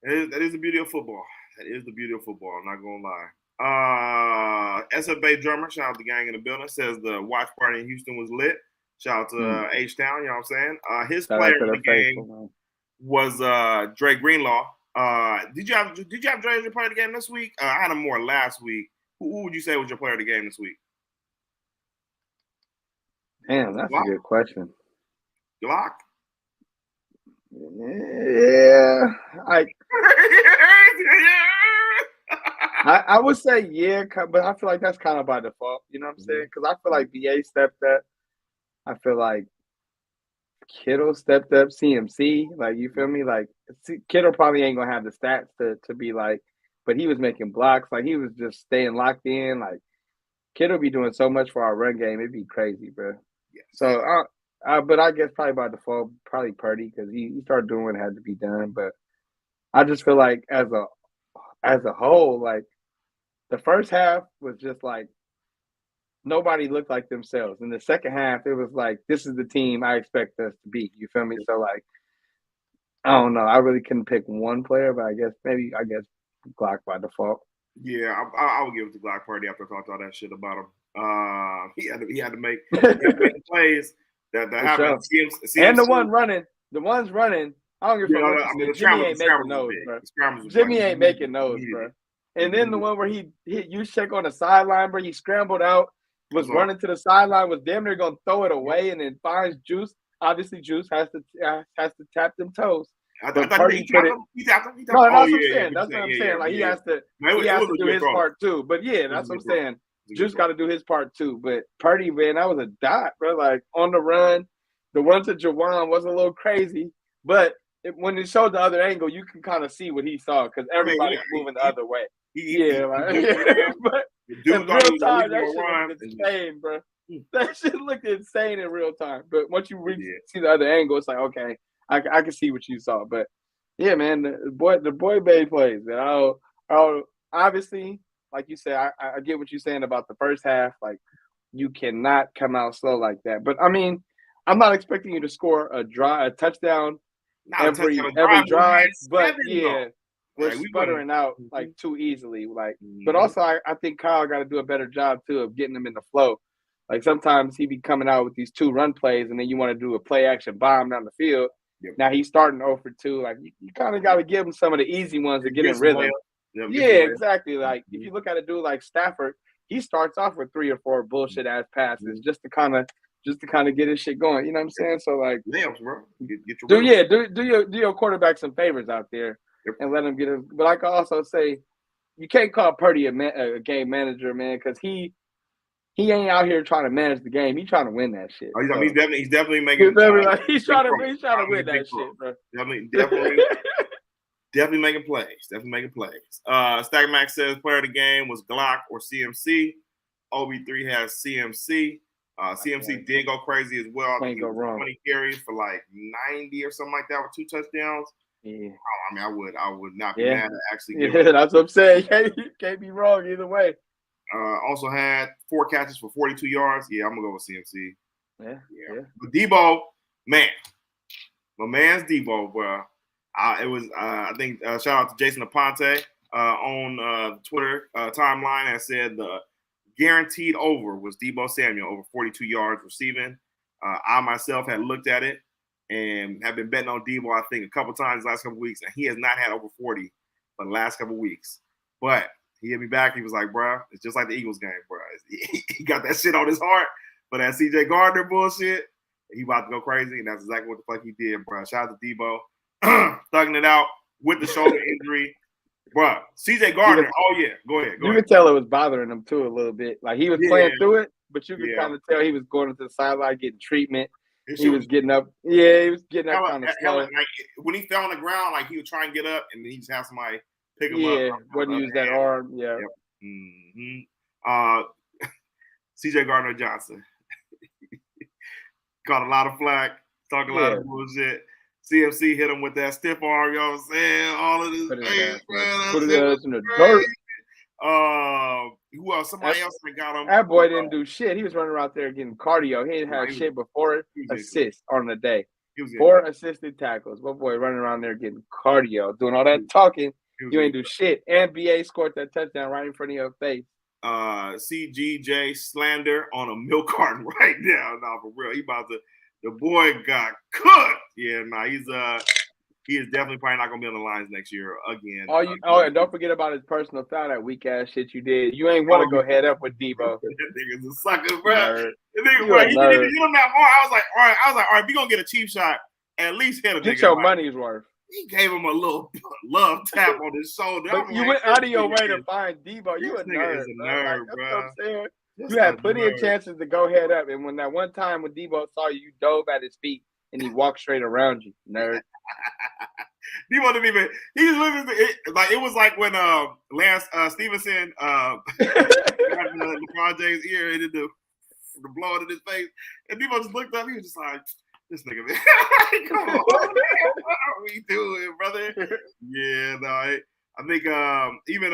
That is the beauty of football. That is the beauty of football. I'm not going to lie. SF Bay Drummer, shout out to the gang in the building, says the watch party in Houston was lit. Shout out to H-Town, you know what I'm saying? His player in the game was Dre Greenlaw. Did you have Dre as your player of the game this week? I had him more last week. Who would you say was your player of the game this week? Damn, that's a good question. Glock? Yeah. I would say yeah, but I feel like that's kind of by default. You know what I'm saying? Because I feel like BA stepped up. I feel like Kittle stepped up. CMC, like you feel me? Like Kittle probably ain't gonna have the stats to be like, but he was making blocks. Like he was just staying locked in. Like Kittle be doing so much for our run game. It'd be crazy, bro. Yes. So, but I guess probably by default, probably Purdy because he started doing what had to be done. But I just feel like as a whole, like the first half was just like nobody looked like themselves. In the second half, it was like this is the team I expect us to beat. You feel me? So like, I don't know. I really couldn't pick one player, but I guess Glock by default. Yeah, I would give it to Glock Purdy after I talked all that shit about him. He had to make plays that happened. Sure. And the ones running. I don't give a fuck. Jimmy ain't making those, bro. Jimmy ain't making those, bro. And then the one where he hit Juszczyk on the sideline, bro, he scrambled out, was running to the sideline, was damn near gonna throw it away, and then finds Juice. Obviously, Juice has to tap them toes. But Purdy put it. No, that's what I'm saying. That's what I'm saying. Like he has to do his part too. But yeah, that's what I'm saying. Juice got to do his part too. But Purdy, man, that was a dot, bro. Like on the run, the one to Jawan was a little crazy, but when it showed the other angle, you can kind of see what he saw because everybody's moving the other way. But in real time, that shit looked insane, bro. That shit looked insane in real time. But once you see the other angle, it's like, okay, I can see what you saw. But yeah, man, the boy Bay plays. And obviously, like you said, I get what you're saying about the first half. Like, you cannot come out slow like that. But I mean, I'm not expecting you to score a touchdown every drive. But yeah, we're sputtering out like too easily. Like, but also I think Kyle got to do a better job too of getting them in the flow. Like sometimes he be coming out with these 2 run plays, and then you want to do a play action bomb down the field. Yep. Now he's starting 0 for 2. Like you kind of got to give him some of the easy ones to get in rhythm. Exactly. Like if you look at a dude like Stafford, he starts off with 3 or 4 bullshit ass passes just to kind of get his shit going. You know what I'm saying? So like, bro. Do your quarterback some favors out there and let him get him. But I can also say you can't call Purdy a game manager, man, because he ain't out here trying to manage the game. He's trying to win that shit. Oh, he's definitely making. He's trying to win that shit, bro. Definitely making plays. Definitely making plays. Stack Max says player of the game was Glock or CMC. OB3 has CMC. CMC did go crazy as well. Can't go wrong. 20 carries for like 90 or something like that with 2 touchdowns. Yeah. I mean, I would not be mad at actually. Yeah, that's what I'm saying. Can't be wrong either way. Also had 4 catches for 42 yards. Yeah, I'm gonna go with CMC. Yeah. But Debo, man, my man's Debo, bro. It was I think shout out to Jason Aponte on Twitter timeline that said the guaranteed over was Debo Samuel over 42 yards receiving. I myself had looked at it and have been betting on Debo, I think, a couple times the last couple weeks, and he has not had over 40 for the last couple weeks. But he hit me back. He was like, bro, it's just like the Eagles game, bro. He got that shit on his heart for that CJ Gardner bullshit. He about to go crazy, and that's exactly what the fuck he did, bro. Shout out to Debo. Thugging it out with the shoulder injury. Bro, CJ Gardner, go ahead. You could tell it was bothering him, too, a little bit. Like, he was playing through it, but you could kind of tell he was going to the sideline getting treatment. He was getting up. Yeah, he was getting up kind of slow. Like, when he fell on the ground, like, he would try and get up, and then he just have somebody pick him up. Yeah, wouldn't use that arm. Yeah. Yep. Mm-hmm. CJ Gardner Johnson. Caught a lot of flack, talking a lot of bullshit. CMC hit him with that stiff arm, you know what I'm saying? All of this. Put his ass in the dirt. Who else? Somebody else that got him. That boy didn't do shit. He was running out there getting cardio. He didn't have shit before assists on the day. 4 assisted tackles. My boy running around there getting cardio, doing all that talking. You ain't do shit. And BA scored that touchdown right in front of your face. CGJ slander on a milk carton right now. Nah, for real. The boy got cooked. Yeah, he is definitely probably not gonna be on the Lions next year again. And don't forget about his personal foul, that weak ass shit you did. You ain't want to go head up with Debo. That nigga's a sucker, bro. That nigga, bro, he did him that hard. I was like, all right, if you gonna get a cheap shot, at least hit a nigga. Get your money's worth. He gave him a little love tap on his shoulder. But you went out of your way to find Debo. You a nigga nerd, is a bro. nerd, Like, that's bro. what I'm saying. Just You had a plenty of nerd. chances to go head up, and when that one time when Debo saw you, you dove at his feet and he walked straight around you, nerd. Debo didn't even. He was literally like it was like when Lance Stevenson LeBron James' ear and did the blow in his face, and Debo just looked up. He was just like, "This nigga, man, come on, man, what are we doing, brother?" Yeah, no, I think even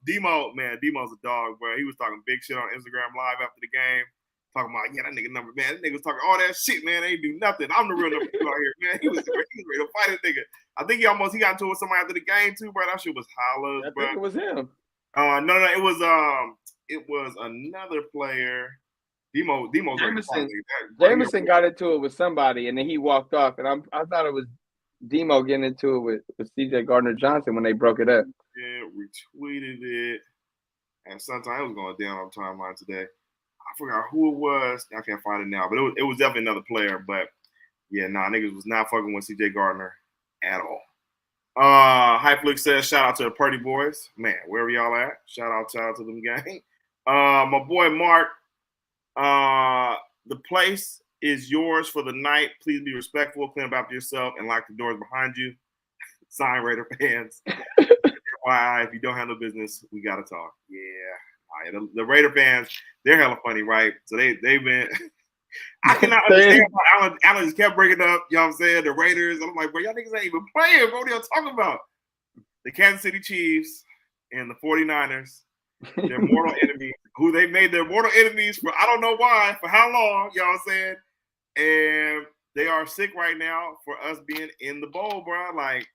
Demo, man, Demo's a dog, bro. He was talking big shit on Instagram Live after the game, talking about that nigga number, man. That nigga was talking all that shit, man. They ain't do nothing. I'm the real number 2 out here, man. He was ready to fight a nigga. I think he got into it with somebody after the game too, bro. That shit was hollers, bro. I think it was him. No, it was another player. Demo's Jameson got into it with somebody, and then he walked off. And I thought it was Demo getting into it with C.J. Gardner-Johnson when they broke it up. Yeah, retweeted it, and sometime it was going down on timeline today. I forgot who it was. I can't find it now, but it was definitely another player. But yeah, niggas was not fucking with C.J. Gardner at all. Hypeflix says, shout out to the Purdy boys. Man, wherever y'all at. Shout out to them gang. My boy Mark, the place is yours for the night. Please be respectful, clean up after yourself, and lock the doors behind you. Sign Raider fans. FYI, if you don't handle business, we gotta talk. Yeah. All right. The Raider fans, they're hella funny, right? So they've been I cannot understand why Allen just kept bringing up, you know what I'm saying, the Raiders. I'm like, bro, y'all niggas ain't even playing, bro. What are y'all talking about? The Kansas City Chiefs and the 49ers, their mortal enemies, who they made their mortal enemies for I don't know why, for how long, you know what I'm saying? And they are sick right now for us being in the bowl, bro. Like,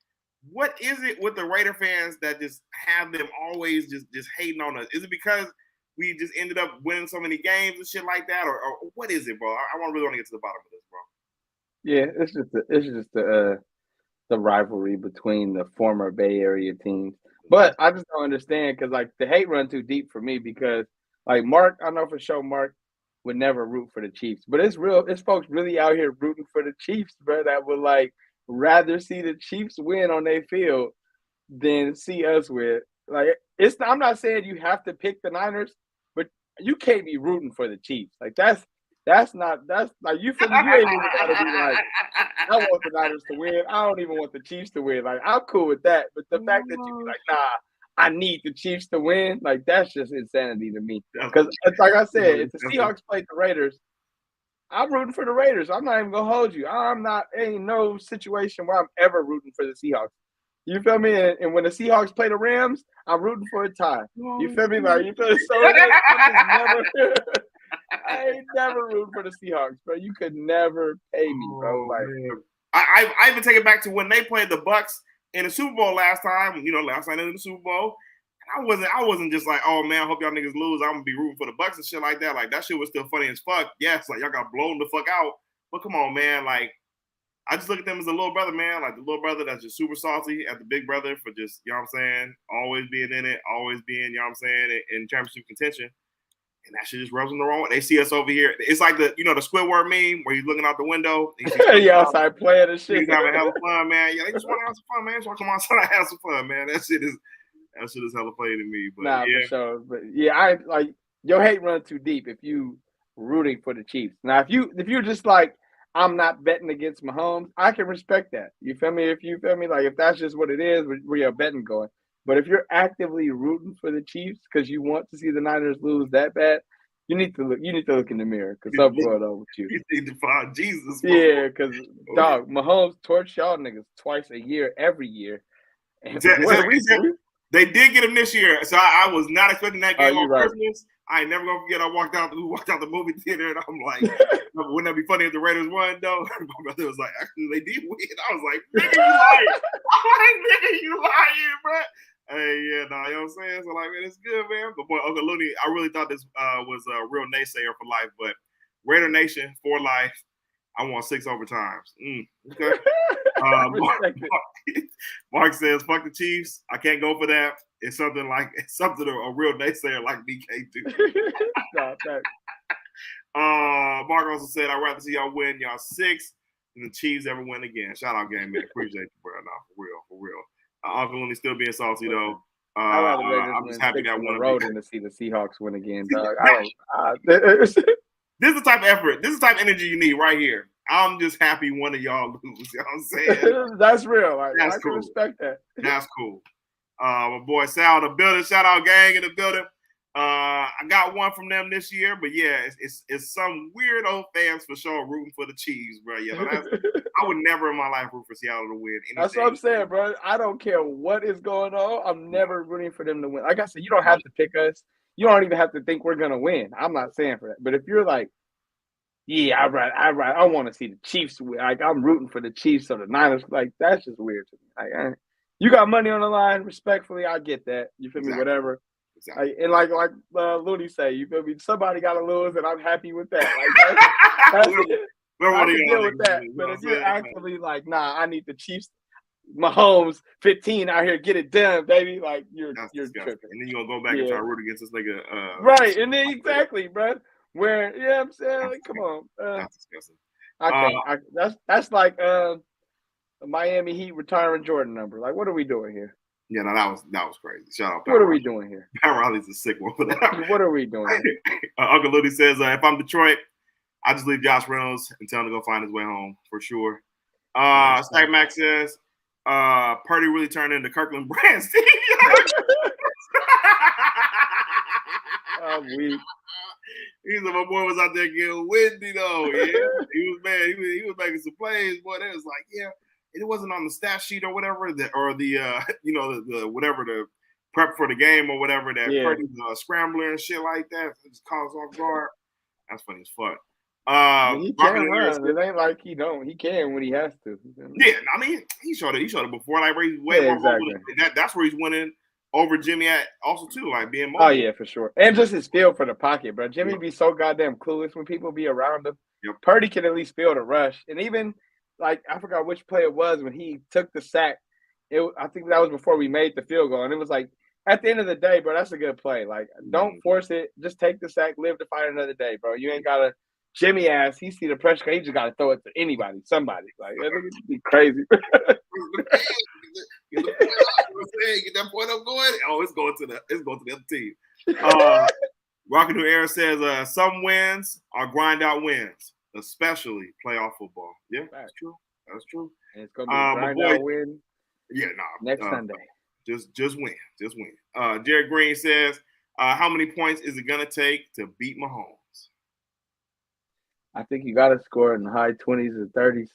what is it with the Raider fans that just have them always just hating on us? Is it because we just ended up winning so many games and shit like that, or what is it, bro? I really want to get to the bottom of this, bro. Yeah, it's just the rivalry between the former Bay Area teams. But I just don't understand because like the hate run too deep for me because like Mark, I know for sure Mark would never root for the Chiefs, but it's folks really out here rooting for the Chiefs, bro. That would like rather see the Chiefs win on their field than see us win. Like I'm not saying you have to pick the Niners, but you can't be rooting for the Chiefs. Like that's like you feel me? You ain't even gotta be like, I want the Niners to win. I don't even want the Chiefs to win. Like I'm cool with that. But the fact that you be like, nah, I need the Chiefs to win, like that's just insanity to me. Because like I said, if the Seahawks played the Raiders, I'm rooting for the Raiders. I'm not even gonna hold you. Ain't no situation where I'm ever rooting for the Seahawks. You feel me? And when the Seahawks play the Rams, I'm rooting for a tie. You feel me? Like you feel me? So I ain't never rooting for the Seahawks, bro. You could never pay me, bro. Like I even take it back to when they played the Bucks in the Super Bowl last time. You know, last night in the Super Bowl. I wasn't just like, oh man, I hope y'all niggas lose. I'm gonna be rooting for the Bucks and shit like that. Like that shit was still funny as fuck. Yes, like y'all got blown the fuck out. But come on, man. Like I just look at them as a little brother, man. Like the little brother that's just super salty at the big brother for just, you know what I'm saying, always being in it, always being, you know what I'm saying, in championship contention. And that shit just rubs them the wrong way. They see us over here. It's like the Squidward meme where he's looking out the window. Yeah, I started playing and shit. He's having hella fun, man. Yeah, they just want to have some fun, man. So come on, son, have some fun, man. That shit is hella funny to me. But nah, yeah. for sure. But yeah, I like your hate run too deep if you rooting for the Chiefs. Now, if you're just like, I'm not betting against Mahomes, I can respect that. You feel me? If you feel me, like if that's just what it is, where you're betting going. But if you're actively rooting for the Chiefs because you want to see the Niners lose that bad, you need to look in the mirror because something's going on with you. You need to find Jesus. Yeah, because dog, Mahomes torch y'all niggas twice a year, every year. And they did get him this year, so I was not expecting that game on Christmas. I ain't never gonna forget. We walked out the movie theater, and I'm like, wouldn't that be funny if the Raiders won? Though my brother was like, actually, they did win. I was like, nigga, you lying? I'm like, nigga, you lying, bro? Hey, yeah, nah, you know what I'm saying? So like, man, it's good, man. But boy, Uncle Looney, I really thought this was a real naysayer for life, but Raider Nation for life. I want 6 overtimes. Okay. Mark says, "Fuck the Chiefs. I can't go for that. It's something a real naysayer like BK do." No, Mark also said, "I'd rather see y'all win. Y'all 6. the Chiefs ever win again. Shout out, game man. Appreciate you, bro. No, for real. Uncle Looney still being salty though. I'd rather Raiders I'm win just happy 6 that on one the of road the than to see the Seahawks win again, dog. This is the type of effort. This is the type of energy you need right here. I'm just happy one of y'all lose. You know what I'm saying? That's real. Like, That's I can cool. respect that. That's cool. My boy Sal in the building. Shout out, gang in the building. I got one from them this year, but yeah, it's some weird old fans for sure rooting for the Chiefs, bro. Yeah, I would never in my life root for Seattle to win anything. That's what I'm saying, bro. I don't care what is going on. I'm never rooting for them to win. Like I said, you don't have to pick us. You don't even have to think we're gonna win. I'm not saying for that. But if you're like, yeah, I want to see the Chiefs win. Like I'm rooting for the Chiefs or the Niners. Like that's just weird to me. Like, you got money on the line. Respectfully, I get that. You feel me? Whatever. Exactly. And like Looney say, you feel me? Somebody got to lose, and I'm happy with that. Like I can deal with that. But if you're actually like, nah, I need the Chiefs, Mahomes, 15 out here, get it done, baby. Like you're tripping. And then you're gonna go back and try to root against this nigga. Right, and then exactly, bro. Where you know what I'm saying? Like, come on. That's disgusting. I can't. That's like the Miami Heat retiring Jordan number. Like, what are we doing here? Yeah, no, that was crazy. Shout out. What are we doing here? Pat Riley's a sick one for that. What are we doing here? Uncle Looney says, if I'm Detroit, I just leave Josh Reynolds and tell him to go find his way home for sure. Stack Max says, Purdy really turned into Kirkland Brands. I'm weak. He said my boy was out there getting windy though. Yeah, he was mad. He was making some plays. Boy, that was like, yeah. It wasn't on the stat sheet or whatever, the whatever the prep for the game or whatever that Purdy's scrambler and shit like that. It just caught us off guard. That's funny as fuck. He can run. It ain't like he don't. He can when he has to. Yeah, I mean, he showed it before. Like where he's way more exactly. That's where he's winning over Jimmy at also too, like being mobile. Oh yeah, for sure. And just his feel for the pocket, bro. Jimmy be so goddamn clueless when people be around him. Yep. Purdy can at least feel the rush, and even. Like, I forgot which play it was when he took the sack. I think that was before we made the field goal. And it was like, at the end of the day, bro, that's a good play. Like, don't force it. Just take the sack, live to fight another day, bro. You ain't got to – Jimmy ass, he see the pressure. He just got to throw it to anybody, somebody. Like, that nigga be crazy. Get that point up going. Oh, it's going to the other team. Rockin' New Era says, some wins are grind out wins. Especially playoff football. Yeah, that's true. That's true. And it's gonna be a grind out win. Yeah, next Sunday. Just win. Just win. Jared Green says, how many points is it gonna take to beat Mahomes? I think you gotta score in the high 20s or 30s.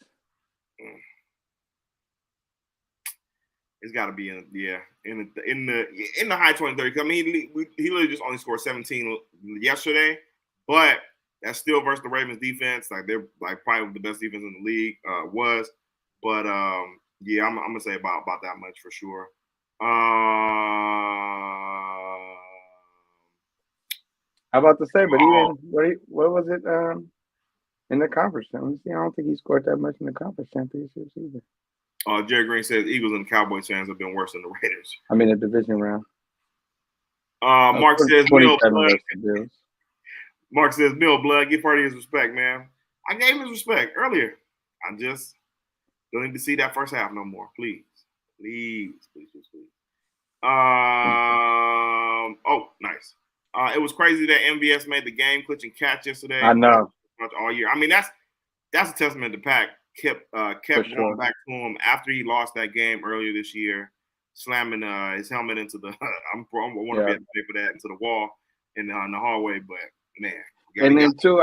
It's got to be in the high 20s, 30s. I mean, he literally just only scored 17 yesterday, but that's still versus the Ravens defense. Like they're like probably the best defense in the league was. But yeah, I'm gonna say about that much for sure. How about to say, but even what was it in the conference? Let me see. I don't think he scored that much in the conference championships either. Jerry Green says Eagles and the Cowboys fans have been worse than the Raiders. I mean, the division round. Mark says Mill Blood. Mark says Mill Blood, give Purdy his respect, man. I gave him his respect earlier. I just don't need to see that first half no more. Please. Oh, nice. It was crazy that MVS made the game clutch and catch yesterday. I know. All year. I mean, that's a testament to Pack. Kept going back to him after he lost that game earlier this year, slamming his helmet into the I want to be able to pay for that into the wall in the hallway, but man. And then too,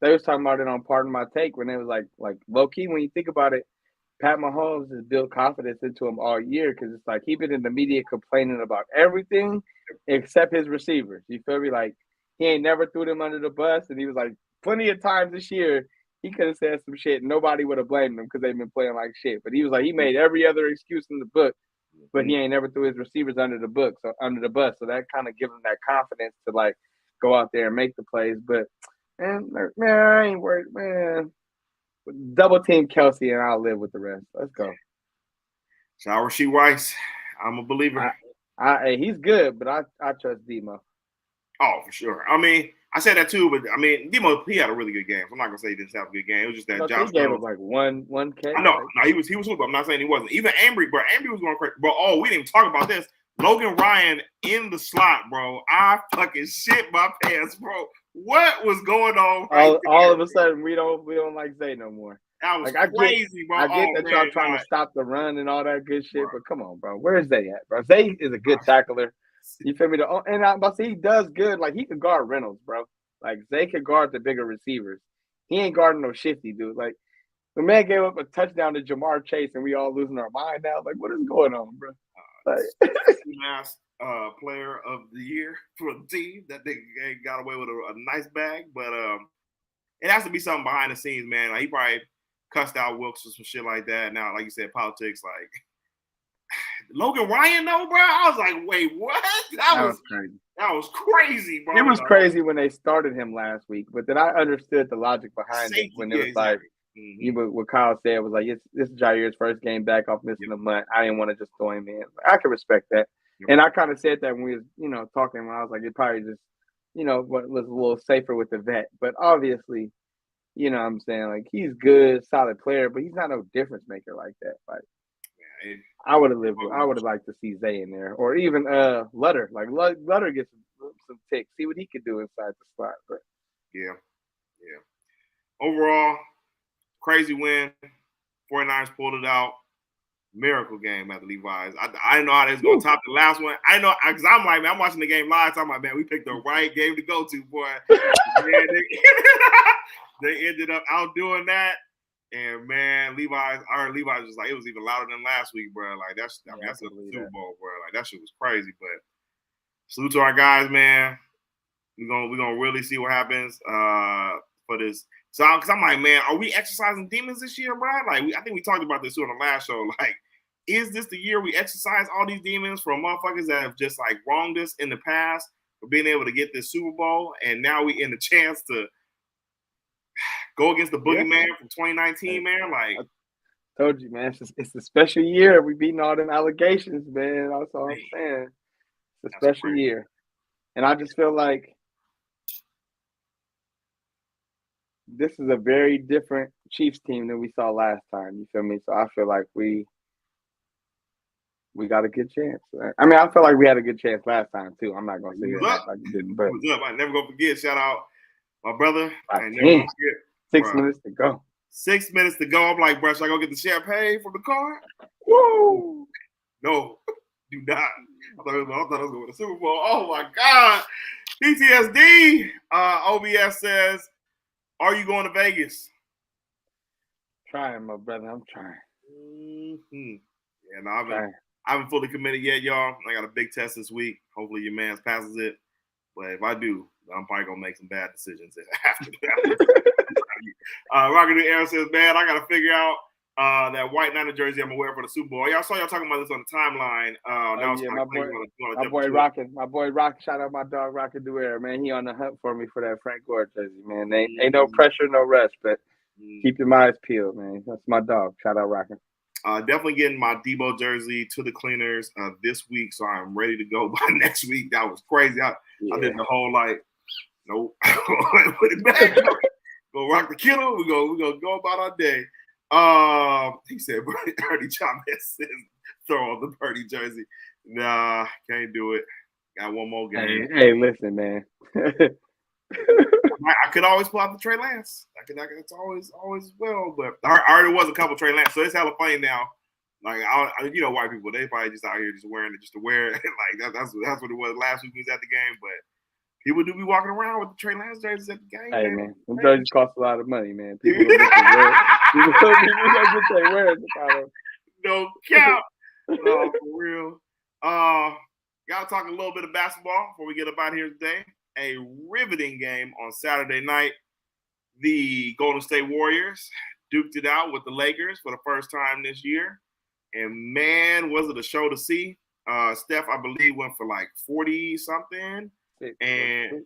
they was talking about it on Pardon My Take when it was like low key when you think about it, Pat Mahomes has built confidence into him all year because it's like he been in the media complaining about everything except his receivers. You feel me? Like he ain't never threw them under the bus, and he was like plenty of times this year. He could have said some shit. Nobody would have blamed him because they've been playing like shit. But he was like, he made every other excuse in the book, but he ain't never threw his receivers under the bus. So that kind of gives him that confidence to like go out there and make the plays. But man, I ain't worried, man. Double team Kelsey and I'll live with the rest. Let's go. Shout out Rasheed Rice. I'm a believer. He's good, but I trust Demo. Oh, for sure. I mean, I said that too, but I mean, Demo, he had a really good game. So I'm not gonna say he didn't have a good game. It was just that Josh he gave Reynolds. up like one K. I know, no, he was super. I'm not saying he wasn't. Even Ambry, bro. Ambry was going crazy, bro. Oh, we didn't even talk about this. Logan Ryan in the slot, bro. I fucking shit my pants, bro. What was going on? All of a sudden, we don't like Zay no more. That was crazy, bro. I get that y'all trying to stop the run and all that good shit, but come on, bro. Where's Zay at, bro? Zay is a good tackler. You feel me? And I'm about to say he does good. Like, he could guard Reynolds, bro. Like, Zay could guard the bigger receivers. He ain't guarding no shifty dude. Like, the man gave up a touchdown to Jamar Chase, and we all losing our mind now. Like, what is going on, bro? Like, last player of the year for the team that they got away with a nice bag, but it has to be something behind the scenes, man. Like, he probably cussed out Wilkes or some shit like that. Now, like you said, politics, like Logan Ryan, though, bro. I was like, wait, what? That was crazy. That was crazy, bro. It was crazy when they started him last week, but then I understood the logic behind it when it was like, what Kyle said was like, this is Jair's first game back off missing a month. I didn't want to just throw him in. I can respect that. And I kind of said that when we was, talking, when I was like, it probably just, was a little safer with the vet. But obviously, what I'm saying, like, he's good, solid player, but he's not no difference maker like that. Like, I would have liked to see Zay in there, or even Lutter. Like, Lutter gets some ticks, see what he could do inside the slot. But yeah. Overall, crazy win. 49ers pulled it out. Miracle game at the Levi's. I didn't know how this was going to top the last one. I know, because I'm like, man, I'm watching the game live. So I'm like, man, we picked the right game to go to, boy. Man, they ended up outdoing that. And, man, Levi's was like, it was even louder than last week, bro. Like, that's the Super Bowl, bro. Like, that shit was crazy. But salute to our guys, man. We're gonna really see what happens for this. So, because I'm like, man, are we exercising demons this year, bro? Like, I think we talked about this too on the last show. Like, is this the year we exercise all these demons from motherfuckers that have just, like, wronged us in the past for being able to get this Super Bowl, and now we in the chance to go against the boogeyman from 2019, man? Like, I told you, man, it's a special year. We beating all them allegations, man. That's all I'm saying. It's a special year. And I just feel like this is a very different Chiefs team than we saw last time. You feel me? So I feel like we got a good chance. I mean, I feel like we had a good chance last time too. I'm not gonna say that like we didn't, but I never gonna forget. Shout out my brother. I never gonna forget. 6 minutes to go. 6 minutes to go. I'm like, bro, should I go get the champagne from the car? Woo! No, do not. I thought I was going to win the Super Bowl. Oh my God. PTSD. OBS says, are you going to Vegas? Trying, my brother. I'm trying. Mm-hmm. Yeah, no, I haven't fully committed yet, y'all. I got a big test this week. Hopefully your man passes it. But if I do, I'm probably going to make some bad decisions after that. Rocket the Air says, man, I got to figure out that white Niner jersey I'm going to wear for the Super Bowl. Y'all saw y'all talking about this on the timeline. My boy Rock, shout out my dog Rocket Duer, man. He on the hunt for me for that Frank Gore jersey, man. Ain't no pressure, no rush, but keep your eyes peeled, man. That's my dog. Shout out Rocket. Definitely getting my Debo jersey to the cleaners this week, so I'm ready to go by next week. That was crazy. I did the whole nope. Put it back. Go rock the killer. We gonna go about our day. He said, Bernie Chavez says, throw on the Purdy jersey. Nah, can't do it. Got one more game. Hey, listen, man. I could always pull out the Trey Lance. It's always well, but I already was a couple Trey Lance, so it's hella funny now. Like, white people, they probably just out here just wearing it just to wear it. Like that's what it was last week we was at the game, but people do be walking around with the Trey Lance jerseys at the game. Hey, man, them jerseys cost a lot of money, man. People don't get their wear. No cap. For real. Gotta talk a little bit of basketball before we get up out here today. A riveting game on Saturday night. The Golden State Warriors duked it out with the Lakers for the first time this year. And, man, was it a show to see. Steph, I believe, went for like 40-something. And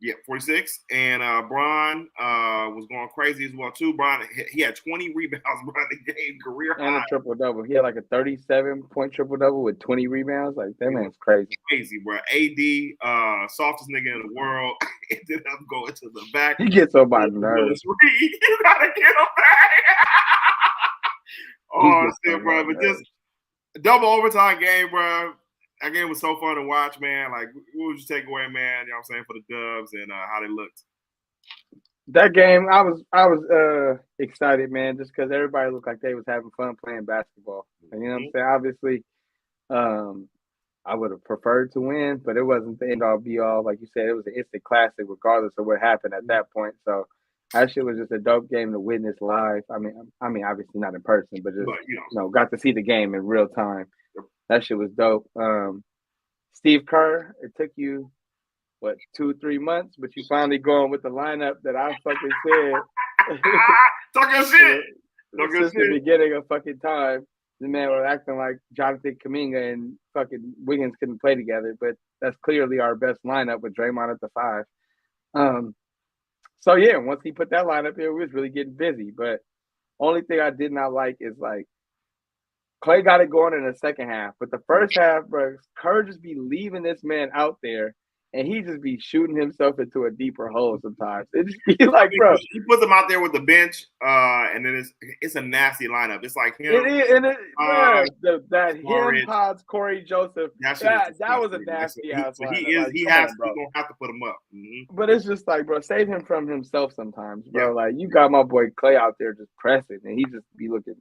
Yeah, 46. And Bron was going crazy as well, too. Bron, he had 20 rebounds, Bron, the game career and high. a triple-double. He had like a 37-point triple-double with 20 rebounds. Like, that man's crazy. Crazy, bro. AD, softest nigga in the world, ended up going to the back. He gets on my nerves. You gotta get him back. Oh, shit, bro. But just double overtime game, bro. That game was so fun to watch, man. Like, what would you take away, man? You know what I'm saying, for the Dubs and how they looked? That game, I was excited, man, just because everybody looked like they was having fun playing basketball. And, you know what I'm saying? Obviously, I would have preferred to win, but it wasn't the end all be all. Like you said, it was an instant classic, regardless of what happened at that point. So that shit was just a dope game to witness live. I mean, obviously not in person, but just got to see the game in real time. That shit was dope. Steve Kerr, it took you, 2-3 months, but you finally going with the lineup that I fucking said. Talking shit. Since the beginning of fucking time, the man was acting like Jonathan Kuminga and fucking Wiggins couldn't play together, but that's clearly our best lineup with Draymond at the 5. So yeah, once he put that lineup here, we was really getting busy. But only thing I did not like is like Clay got it going in the second half, but the first half, bro, Kerr just be leaving this man out there, and he just be shooting himself into a deeper hole sometimes. It just be like, bro, he puts him out there with the bench, and then it's a nasty lineup. It's like him. Him, Pods, Corey Joseph. That was a nasty ass lineup. He's gonna have to put him up. Mm-hmm. But it's just like, bro, save him from himself sometimes, bro. Yeah. Like, you got my boy Clay out there just pressing, and he just be looking.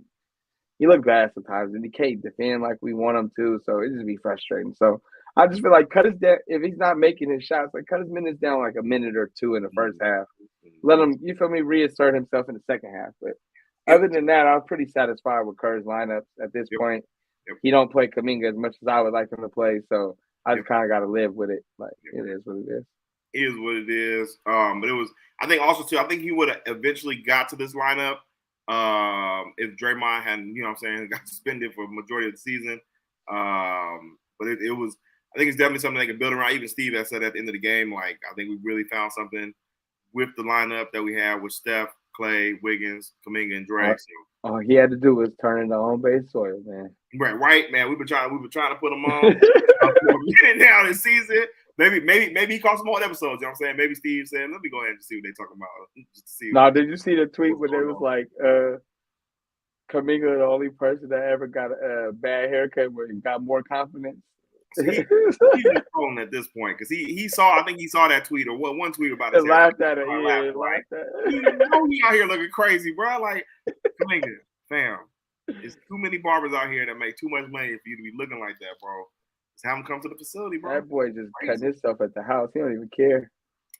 He looked bad sometimes, and he can't defend like we want him to, so it just be frustrating. So I just feel like if he's not making his shots, like cut his minutes down like a minute or two in the first half. Let him, you feel me, reassert himself in the second half. But other than that, I was pretty satisfied with Kerr's lineups at this point. He don't play Kuminga as much as I would like him to play, so I just kind of got to live with it. Like, it is what it is. It is what it is. But it was, I think also too, I think he would have eventually got to this lineup if Draymond hadn't, you know what I'm saying, got suspended for the majority of the season. But it was, I think it's definitely something they can build around. Even Steve has said at the end of the game, like, I think we really found something with the lineup that we had with Steph, Clay, Wiggins, Kuminga, and Dre. All he had to do was turn into home base soil, man. Right, man. We've been trying to put him on for a minute now this season. Maybe he caught some more episodes. You know what I'm saying? Maybe Steve said, "Let me go ahead and see what they're talking about." Just to see. No, did you see the tweet where it was like, Kuminga the only person that ever got a bad haircut where he got more confidence? He's just trolling at this point because he saw. I think he saw that tweet or one tweet about it. Laughed at it. Yeah, laughed at it. You know he out here looking crazy, bro. Like, Kuminga, fam. There's too many barbers out here that make too much money for you to be looking like that, bro. Just have him come to the facility, bro. That boy just cutting himself at the house. He don't even care.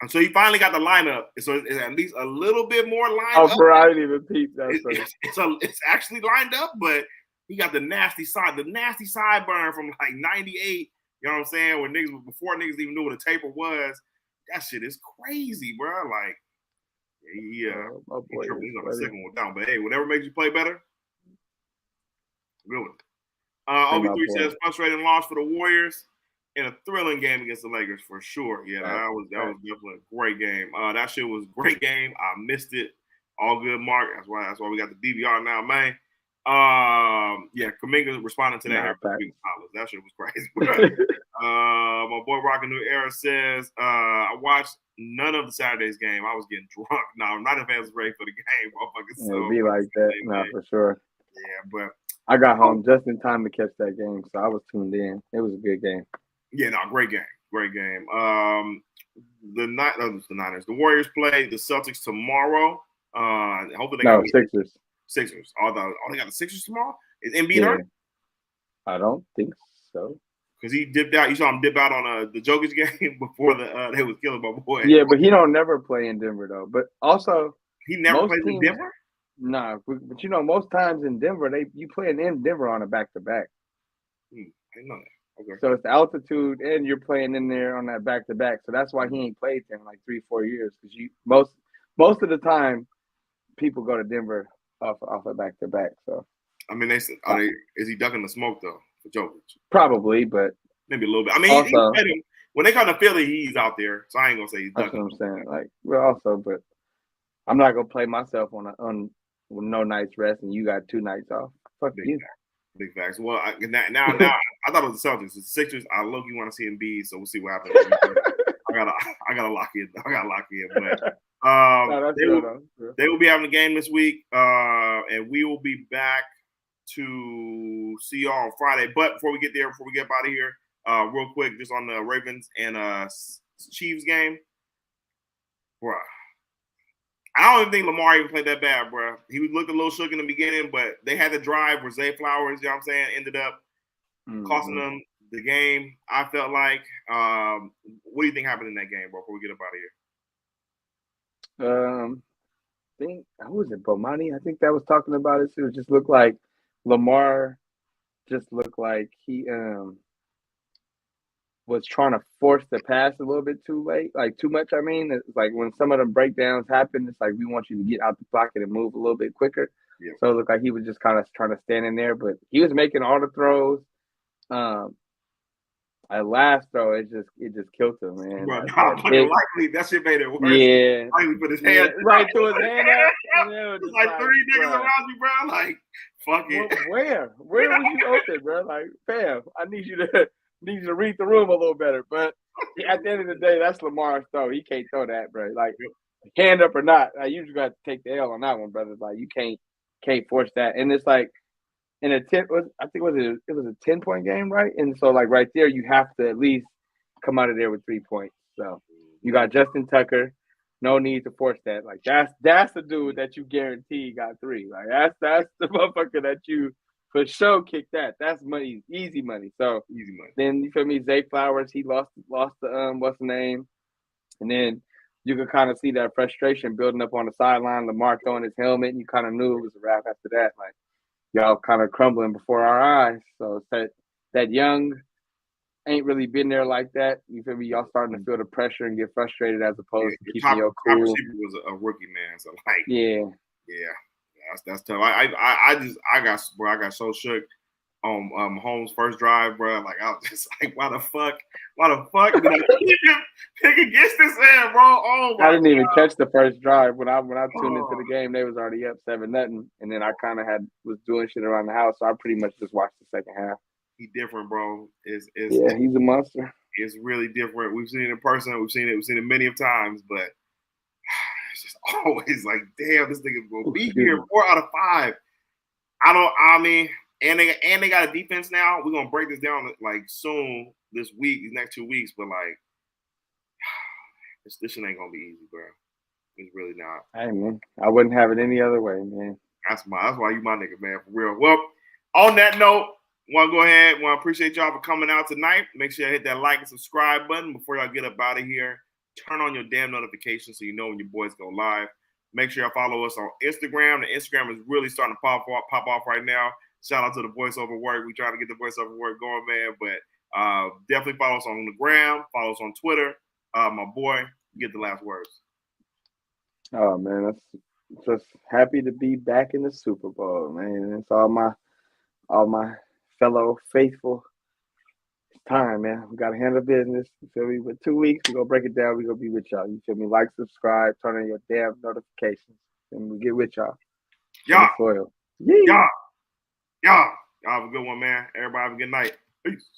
And so he finally got the lineup. So it's at least a little bit more lined up. Variety of peep. It's actually lined up, but he got the nasty sideburn from like 98. You know what I'm saying? When before niggas even knew what a taper was. That shit is crazy, bro. Like, he's on the second one down. But hey, whatever makes you play better. Really. OB3 says frustrating loss for the Warriors in a thrilling game against the Lakers for sure. Yeah, that was definitely a great game. That shit was a great game. I missed it. All good, Mark. That's why we got the DVR now, man. Kuminga responding to that. That shit was crazy. My boy Rockin' New Era says, I watched none of the Saturday's game. I was getting drunk. No, I'm not a fan was ready for the game. It'll be like that. No, for sure. Yeah, but I got home just in time to catch that game, so I was tuned in. It was a good game. Yeah, no, great game. The Niners. The Warriors play the Celtics tomorrow. Hopefully Sixers. Sixers. Oh, they got the Sixers tomorrow? Is Embiid hurt? I don't think so. Because he dipped out. You saw him dip out on the Jokic game before they was killing my boy. Yeah, but he don't never play in Denver though. But also he never plays in Denver. Nah, but you know, most times in Denver, you play in Denver on a back-to-back. I didn't know that. Okay. So it's the altitude, and you're playing in there on that back-to-back. So that's why he ain't played there in like 3-4 years. Because most of the time, people go to Denver off a back-to-back. So I mean, is he ducking the smoke though for Jokic? Probably, but maybe a little bit. I mean, also, when they come to Philly, he's out there. So I ain't gonna say he's That's done. what I'm saying. Like, well, also, but I'm not gonna play myself on with no nights rest, and you got 2 nights off. Fuck Big you. facts. Big facts. Well, now I thought it was the Celtics. The Sixers, I low-key want to see Embiid, so we'll see what happens. I gotta lock in. But No, they will be having a game this week, and we will be back to see y'all on Friday. But before we get out of here, real quick, just on the Ravens and Chiefs game, bruh. I don't even think Lamar even played that bad, bruh. He looked a little shook in the beginning, but they had the drive where Zay Flowers, you know what I'm saying, ended up costing them the game. I felt like, what do you think happened in that game, bro, before we get up out of here? I think, who was it, Bomani? I think that was talking about it. So it just looked like Lamar just looked like he was trying to force the pass a little bit too late, like too much. I mean, it's like when some of the breakdowns happen, it's like we want you to get out the pocket and move a little bit quicker. Yeah. So it looked like he was just kind of trying to stand in there, but he was making all the throws. At last throw, it just killed him, man. Bro, likely that shit made it worse. Yeah, likely put his hand right through his hand up. It's like 3 niggas around you, bro. Like, fuck it. Where was you open, bro? Like, fam, I need you to read the room a little better. But at the end of the day, that's Lamar's throw. He can't throw that, bro. Like, hand up or not, like, you just got to take the L on that one, brother. Like, you can't force that. And it's like, in a 10, it was a 10-point game, right? And so, like, right there, you have to at least come out of there with 3 points. So you got Justin Tucker. No need to force that. Like, that's the dude that you guarantee got 3. Like, that's the motherfucker that you for sure kick that. That's money, easy money. So Easy money. then you feel me? Zay Flowers, he lost the what's the name? And then you could kind of see that frustration building up on the sideline. Lamar throwing his helmet, and you kind of knew it was a wrap after that. Like, y'all kind of crumbling before our eyes. So it's that young ain't really been there like that. You feel me? Y'all starting to feel the pressure and get frustrated as opposed to keeping your cool. Top receiver was a rookie, man. So like, yeah, that's tough. I got so shook on Holmes' first drive, bro. Like, I was just like, why the fuck did I pick against this man, bro? Oh my I didn't even catch the first drive when I tuned into the game. They was already up 7-0, and then I kind of was doing shit around the house, so I pretty much just watched the second half. He's different, bro. He's a monster. It's really different. We've seen it in person. We've seen it many of times, but it's just always like, damn, this nigga will be here 4 out of 5. And they got a defense now. We're gonna break this down like soon this week, these next 2 weeks. But like, this shit ain't gonna be easy, bro. It's really not. Hey man, I wouldn't have it any other way, man. That's why you my nigga, man, for real. Well, on that note, want to appreciate y'all for coming out tonight. Make sure you hit that like and subscribe button before y'all get up out of here. Turn on your damn notifications so you know when your boys go live. Make sure y'all follow us on Instagram. The Instagram is really starting to pop off right now. Shout out to the voiceover work. We try to get the voiceover work going, man. But definitely follow us on the gram. Follow us on Twitter. My boy, get the last words. Oh man, that's just happy to be back in the Super Bowl, man. It's all my fellow faithful. It's time, man. We gotta handle business. You feel me? With 2 weeks, we're gonna break it down. We're gonna be with y'all. You feel me? Like, subscribe, turn on your damn notifications, and we get with y'all. Y'all. Soil. Y'all have a good one, man. Everybody have a good night. Peace.